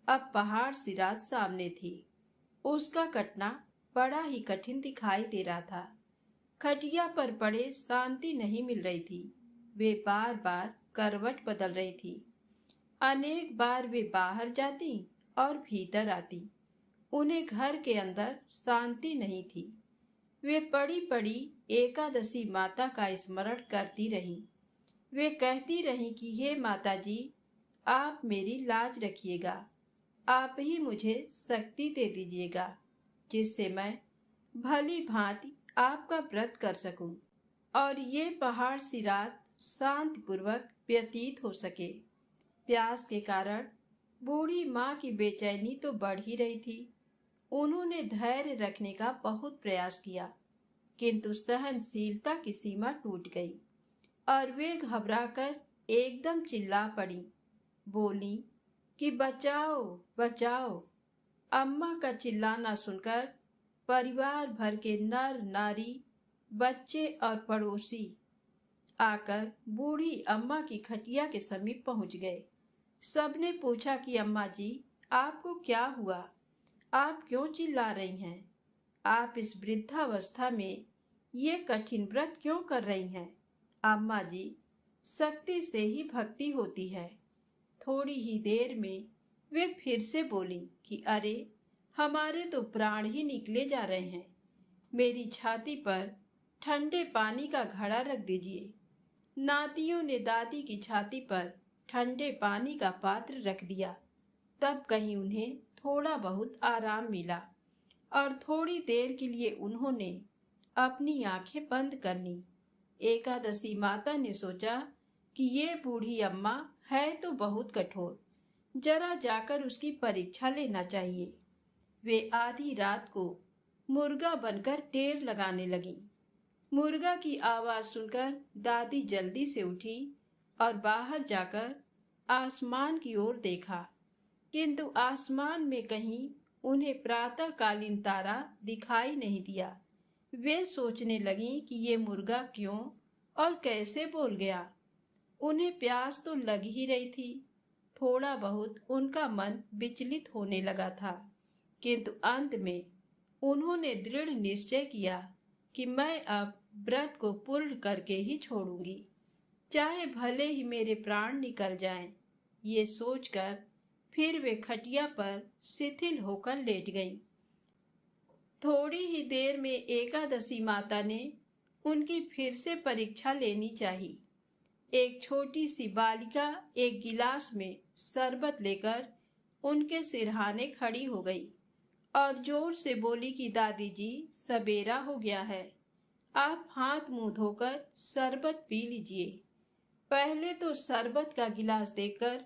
अब पहाड़ सी रात सामने थी। उसका कटना बड़ा ही कठिन दिखाई दे रहा था। खटिया पर पड़े शांति नहीं मिल रही थी। वे बार बार करवट बदल रही थी। अनेक बार वे बाहर जाती और भीतर आती। उन्हें घर के अंदर शांति नहीं थी। वे पड़ी पड़ी एकादशी माता का स्मरण करती रहीं। वे कहती रहीं कि हे माता जी, आप मेरी लाज रखिएगा। आप ही मुझे शक्ति दे दीजिएगा, जिससे मैं भली भांति आपका व्रत कर सकूं और ये पहाड़ सी रात शांतिपूर्वक व्यतीत हो सके। प्यास के कारण बूढ़ी माँ की बेचैनी तो बढ़ ही रही थी। उन्होंने धैर्य रखने का बहुत प्रयास किया, किंतु सहनशीलता की सीमा टूट गई और वे घबराकर एकदम चिल्ला पड़ी। बोली कि बचाओ बचाओ। अम्मा का चिल्लाना सुनकर परिवार भर के नर नारी, बच्चे और पड़ोसी आकर बूढ़ी अम्मा की खटिया के समीप पहुंच गए। सबने पूछा कि अम्मा जी, आपको क्या हुआ? आप क्यों चिल्ला रही हैं? आप इस वृद्धावस्था में ये कठिन व्रत क्यों कर रही हैं? अम्मा जी, शक्ति से ही भक्ति होती है। थोड़ी ही देर में वे फिर से बोली कि अरे, हमारे तो प्राण ही निकले जा रहे हैं। मेरी छाती पर ठंडे पानी का घड़ा रख दीजिए। नातियों ने दादी की छाती पर ठंडे पानी का पात्र रख दिया। तब कहीं उन्हें थोड़ा बहुत आराम मिला और थोड़ी देर के लिए उन्होंने अपनी आंखें बंद कर लीं। एकादशी माता ने सोचा कि ये बूढ़ी अम्मा है तो बहुत कठोर, जरा जाकर उसकी परीक्षा लेना चाहिए। वे आधी रात को मुर्गा बनकर टेर लगाने लगी। मुर्गा की आवाज सुनकर दादी जल्दी से उठी और बाहर जाकर आसमान की ओर देखा, किंतु आसमान में कहीं उन्हें प्रातःकालीन तारा दिखाई नहीं दिया। वे सोचने लगी कि ये मुर्गा क्यों और कैसे बोल गया। उन्हें प्यास तो लग ही रही थी। थोड़ा बहुत उनका मन विचलित होने लगा था, किंतु अंत में उन्होंने दृढ़ निश्चय किया कि मैं अब व्रत को पूर्ण करके ही छोड़ूंगी, चाहे भले ही मेरे प्राण निकल जाएं। ये सोचकर फिर वे खटिया पर शिथिल होकर लेट गईं। थोड़ी ही देर में एकादशी माता ने उनकी फिर से परीक्षा लेनी चाहिए। एक छोटी सी बालिका एक गिलास में शरबत लेकर उनके सिरहाने खड़ी हो गई और जोर से बोली कि दादी जी, सबेरा हो गया है, आप हाथ मुंह धोकर शरबत पी लीजिए। पहले तो शरबत का गिलास देखकर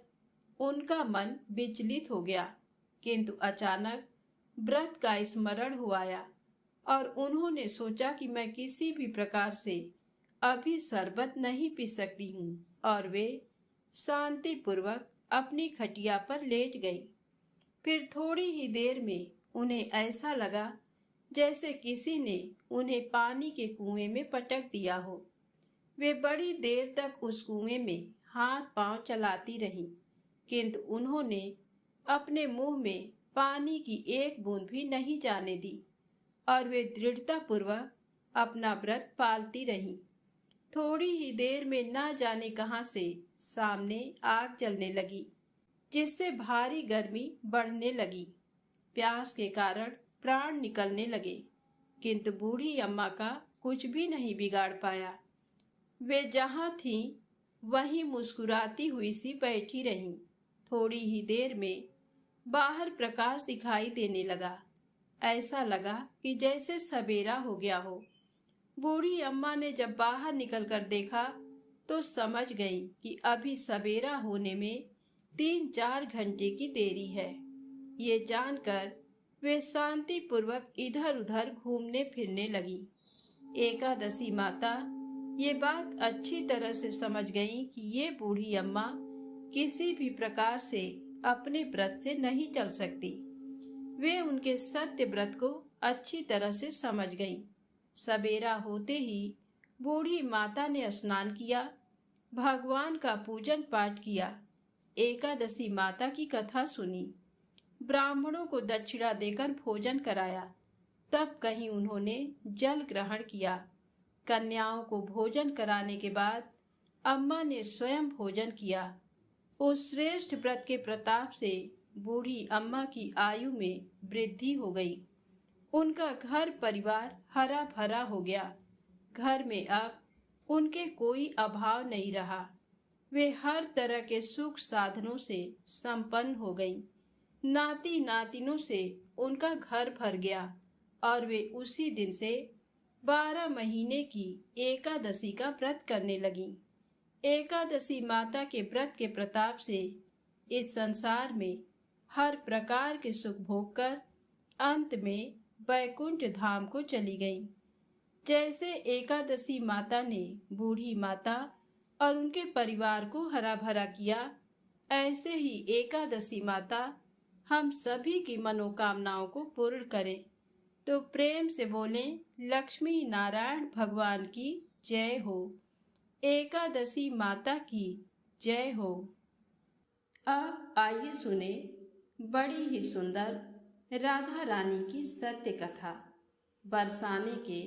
उनका मन विचलित हो गया, किंतु अचानक व्रत का स्मरण हो आया और उन्होंने सोचा कि मैं किसी भी प्रकार से अभी शरबत नहीं पी सकती हूँ, और वे शांति पूर्वक अपनी खटिया पर लेट गई। फिर थोड़ी ही देर में उन्हें ऐसा लगा जैसे किसी ने उन्हें पानी के कुएं में पटक दिया हो। वे बड़ी देर तक उस कुएं में हाथ पांव चलाती रहीं, किंतु उन्होंने अपने मुंह में पानी की एक बूंद भी नहीं जाने दी और वे दृढ़ता पूर्वक अपना व्रत पालती रहीं। थोड़ी ही देर में न जाने कहां से सामने आग जलने लगी, जिससे भारी गर्मी बढ़ने लगी। प्यास के कारण प्राण निकलने लगे, किंतु बूढ़ी अम्मा का कुछ भी नहीं बिगाड़ पाया। वे जहां थीं वहीं मुस्कुराती हुई सी बैठी रहीं। थोड़ी ही देर में बाहर प्रकाश दिखाई देने लगा। ऐसा लगा कि जैसे सवेरा हो गया हो। बूढ़ी अम्मा ने जब बाहर निकलकर देखा तो समझ गई कि अभी सवेरा होने में 3-4 घंटे की देरी है। ये जानकर वे शांति पूर्वक इधर उधर घूमने फिरने लगी। एकादशी माता ये बात अच्छी तरह से समझ गई कि ये बूढ़ी अम्मा किसी भी प्रकार से अपने व्रत से नहीं चल सकती। वे उनके सत्य व्रत को अच्छी तरह से समझ गईं। सवेरा होते ही बूढ़ी माता ने स्नान किया, भगवान का पूजन पाठ किया, एकादशी माता की कथा सुनी, ब्राह्मणों को दक्षिणा देकर भोजन कराया। तब कहीं उन्होंने जल ग्रहण किया। कन्याओं को भोजन कराने के बाद अम्मा ने स्वयं भोजन किया। उस श्रेष्ठ व्रत के प्रताप से बूढ़ी अम्मा की आयु में वृद्धि हो गई। उनका घर परिवार हरा भरा हो गया। घर में अब उनके कोई अभाव नहीं रहा। वे हर तरह के सुख साधनों से संपन्न हो गईं। नाती नातिनों से उनका घर भर गया और वे उसी दिन से 12 महीने की एकादशी का व्रत करने लगीं। एकादशी माता के व्रत के प्रताप से इस संसार में हर प्रकार के सुख भोग कर अंत में बैकुंठ धाम को चली गईं। जैसे एकादशी माता ने बूढ़ी माता और उनके परिवार को हरा भरा किया, ऐसे ही एकादशी माता हम सभी की मनोकामनाओं को पूर्ण करें। तो प्रेम से बोलें, लक्ष्मी नारायण भगवान की जय हो, एकादशी माता की जय हो। अब आइए सुने बड़ी ही सुंदर राधा रानी की सत्य कथा, बरसाने के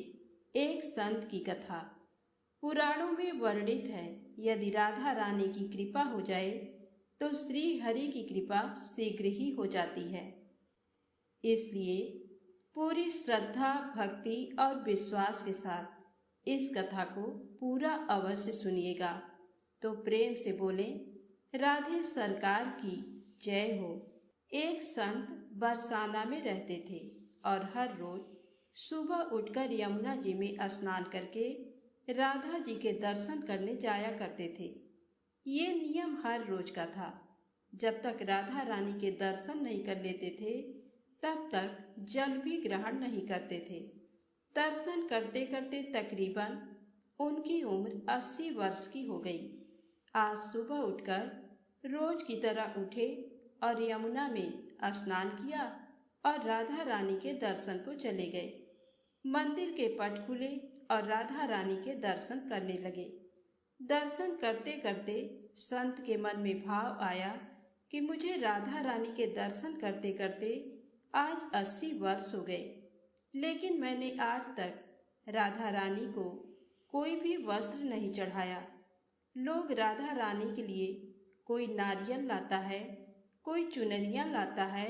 एक संत की कथा। पुराणों में वर्णित है, यदि राधा रानी की कृपा हो जाए तो श्री हरि की कृपा शीघ्र ही हो जाती है। इसलिए पूरी श्रद्धा, भक्ति और विश्वास के साथ इस कथा को पूरा अवश्य सुनिएगा। तो प्रेम से बोलें, राधे सरकार की जय हो। एक संत बरसाना में रहते थे और हर रोज सुबह उठकर यमुना जी में स्नान करके राधा जी के दर्शन करने जाया करते थे। ये नियम हर रोज का था। जब तक राधा रानी के दर्शन नहीं कर लेते थे तब तक जल भी ग्रहण नहीं करते थे। दर्शन करते करते तकरीबन उनकी उम्र 80 वर्ष की हो गई। आज सुबह उठकर रोज की तरह उठे और यमुना में स्नान किया और राधा रानी के दर्शन को चले गए। मंदिर के पट खुले और राधा रानी के दर्शन करने लगे। दर्शन करते करते संत के मन में भाव आया कि मुझे राधा रानी के दर्शन करते करते आज 80 वर्ष हो गए, लेकिन मैंने आज तक राधा रानी को कोई भी वस्त्र नहीं चढ़ाया। लोग राधा रानी के लिए कोई नारियल लाता है, कोई चुनरियाँ लाता है,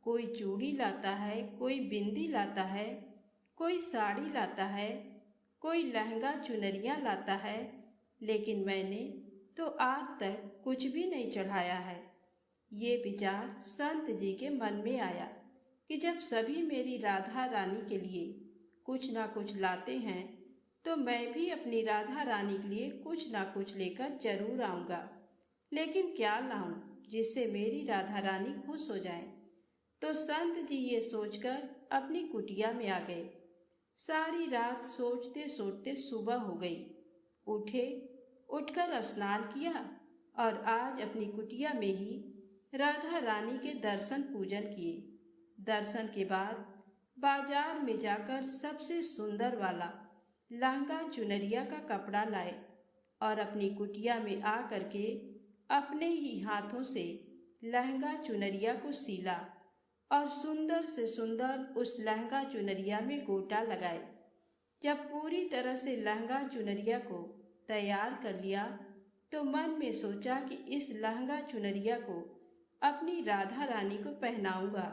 कोई चूड़ी लाता है, कोई बिंदी लाता है, कोई साड़ी लाता है, कोई लहंगा चुनरियाँ लाता है, लेकिन मैंने तो आज तक कुछ भी नहीं चढ़ाया है। ये विचार संत जी के मन में आया कि जब सभी मेरी राधा रानी के लिए कुछ ना कुछ लाते हैं तो मैं भी अपनी राधा रानी के लिए कुछ ना कुछ लेकर जरूर आऊँगा। लेकिन क्या लाऊं जिससे मेरी राधा रानी खुश हो जाए। तो संत जी ये सोचकर अपनी कुटिया में आ गए। सारी रात सोचते सोचते सुबह हो गई। उठे, उठकर स्नान किया और आज अपनी कुटिया में ही राधा रानी के दर्शन पूजन किए। दर्शन के बाद बाजार में जाकर सबसे सुंदर वाला लहंगा चुनरिया का कपड़ा लाए और अपनी कुटिया में आ करके अपने ही हाथों से लहंगा चुनरिया को सीला और सुंदर से सुंदर उस लहंगा चुनरिया में गोटा लगाए। जब पूरी तरह से लहंगा चुनरिया को तैयार कर लिया तो मन में सोचा कि इस लहंगा चुनरिया को अपनी राधा रानी को पहनाऊंगा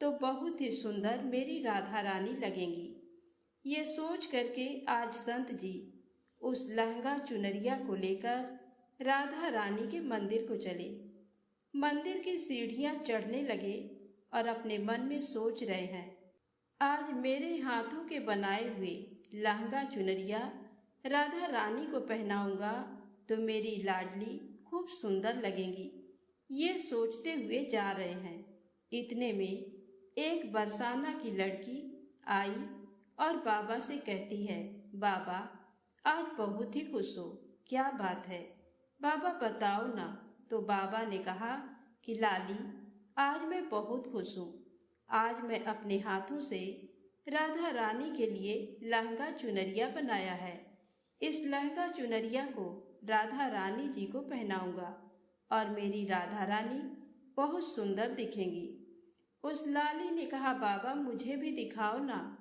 तो बहुत ही सुंदर मेरी राधा रानी लगेंगी। ये सोच करके आज संत जी उस लहंगा चुनरिया को लेकर राधा रानी के मंदिर को चले। मंदिर की सीढ़ियाँ चढ़ने लगे और अपने मन में सोच रहे हैं, आज मेरे हाथों के बनाए हुए लहंगा चुनरिया राधा रानी को पहनाऊंगा तो मेरी लाडली खूब सुंदर लगेंगी। ये सोचते हुए जा रहे हैं। इतने में एक बरसाना की लड़की आई और बाबा से कहती है, बाबा आज बहुत ही खुश हो, क्या बात है बाबा बताओ ना। तो बाबा ने कहा कि लाली आज मैं बहुत खुश हूँ। आज मैं अपने हाथों से राधा रानी के लिए लहंगा चुनरिया बनाया है। इस लहंगा चुनरिया को राधा रानी जी को पहनाऊंगा और मेरी राधा रानी बहुत सुंदर दिखेंगी। उस लाली ने कहा, बाबा मुझे भी दिखाओ ना,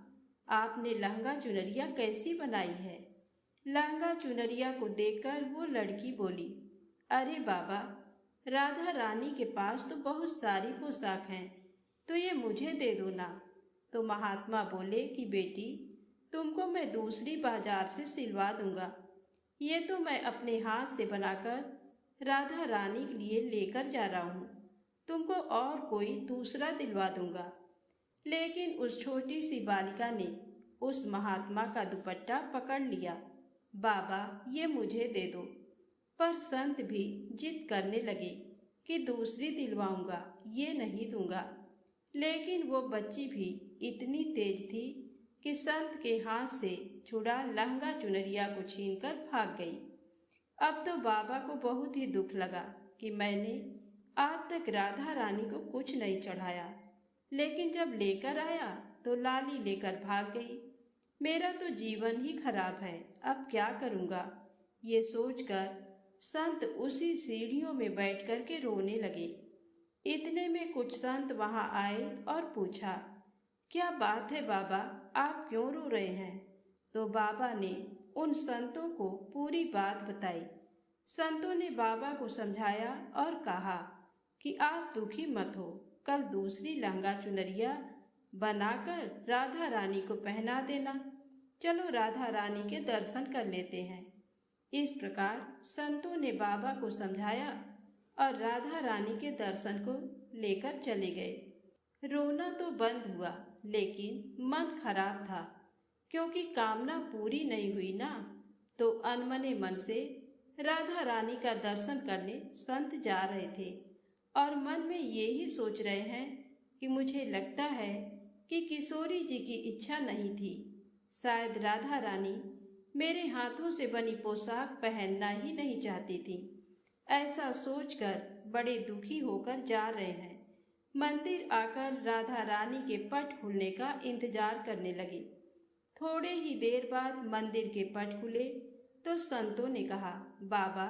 आपने लहंगा चुनरिया कैसी बनाई है। लहंगा चुनरिया को देखकर वो लड़की बोली, अरे बाबा राधा रानी के पास तो बहुत सारी पोशाक हैं, तो ये मुझे दे दो ना। तो महात्मा बोले कि बेटी तुमको मैं दूसरी बाजार से सिलवा दूंगा, ये तो मैं अपने हाथ से बनाकर राधा रानी के लिए लेकर जा रहा हूँ, तुमको और कोई दूसरा दिलवा दूंगा। लेकिन उस छोटी सी बालिका ने उस महात्मा का दुपट्टा पकड़ लिया, बाबा ये मुझे दे दो। पर संत भी जिद करने लगे कि दूसरी दिलवाऊंगा, ये नहीं दूंगा। लेकिन वो बच्ची भी इतनी तेज थी कि संत के हाथ से छुड़ा लहंगा चुनरिया को छीनकर भाग गई। अब तो बाबा को बहुत ही दुख लगा कि मैंने आज तक राधा रानी को कुछ नहीं चढ़ाया, लेकिन जब लेकर आया तो लाली लेकर भाग गई। मेरा तो जीवन ही खराब है, अब क्या करूँगा? ये सोचकर संत उसी सीढ़ियों में बैठ कर के रोने लगे। इतने में कुछ संत वहां आए और पूछा, क्या बात है बाबा, आप क्यों रो रहे हैं? तो बाबा ने उन संतों को पूरी बात बताई। संतों ने बाबा को समझाया और कहा कि आप दुखी मत हो, कल दूसरी लहंगा चुनरिया बनाकर राधा रानी को पहना देना। चलो राधा रानी के दर्शन कर लेते हैं। इस प्रकार संतों ने बाबा को समझाया और राधा रानी के दर्शन को लेकर चले गए। रोना तो बंद हुआ, लेकिन मन खराब था, क्योंकि कामना पूरी नहीं हुई ना। तो अनमने मन से राधा रानी का दर्शन करने संत जा रहे थे और मन में ये ही सोच रहे हैं कि मुझे लगता है कि किशोरी जी की इच्छा नहीं थी, शायद राधा रानी मेरे हाथों से बनी पोशाक पहनना ही नहीं चाहती थी। ऐसा सोचकर बड़े दुखी होकर जा रहे हैं। मंदिर आकर राधा रानी के पट खुलने का इंतजार करने लगे। थोड़े ही देर बाद मंदिर के पट खुले तो संतों ने कहा, बाबा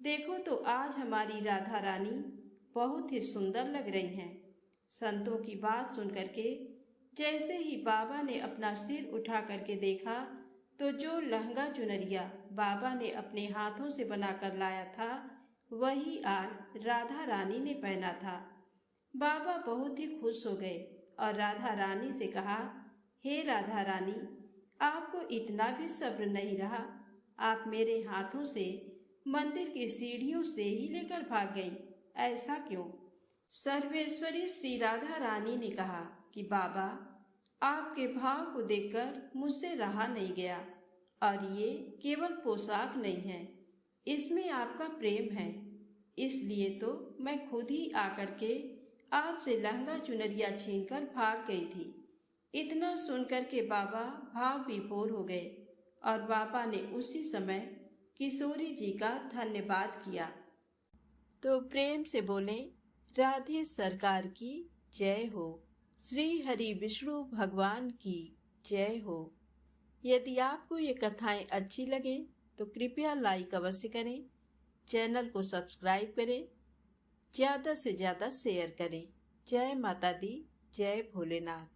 देखो तो आज हमारी राधा रानी बहुत ही सुंदर लग रही हैं। संतों की बात सुनकर के जैसे ही बाबा ने अपना सिर उठा करके देखा तो जो लहंगा चुनरिया बाबा ने अपने हाथों से बनाकर लाया था वही आज राधा रानी ने पहना था। बाबा बहुत ही खुश हो गए और राधा रानी से कहा, हे राधा रानी, आपको इतना भी सब्र नहीं रहा? आप मेरे हाथों से मंदिर की सीढ़ियों से ही लेकर भाग गई, ऐसा क्यों? सर्वेश्वरी श्री राधा रानी ने कहा कि बाबा, आपके भाव को देखकर मुझसे रहा नहीं गया, और ये केवल पोशाक नहीं है, इसमें आपका प्रेम है, इसलिए तो मैं खुद ही आकर के आपसे लहंगा चुनरिया छीनकर भाग गई थी। इतना सुनकर के बाबा भाव विभोर हो गए और बाबा ने उसी समय किशोरी जी का धन्यवाद किया। तो प्रेम से बोले, राधे सरकार की जय हो, श्री हरि विष्णु भगवान की जय हो। यदि आपको ये कथाएं अच्छी लगे तो कृपया लाइक अवश्य करें, चैनल को सब्सक्राइब करें, ज़्यादा से ज़्यादा शेयर करें। जय माता दी, जय भोलेनाथ।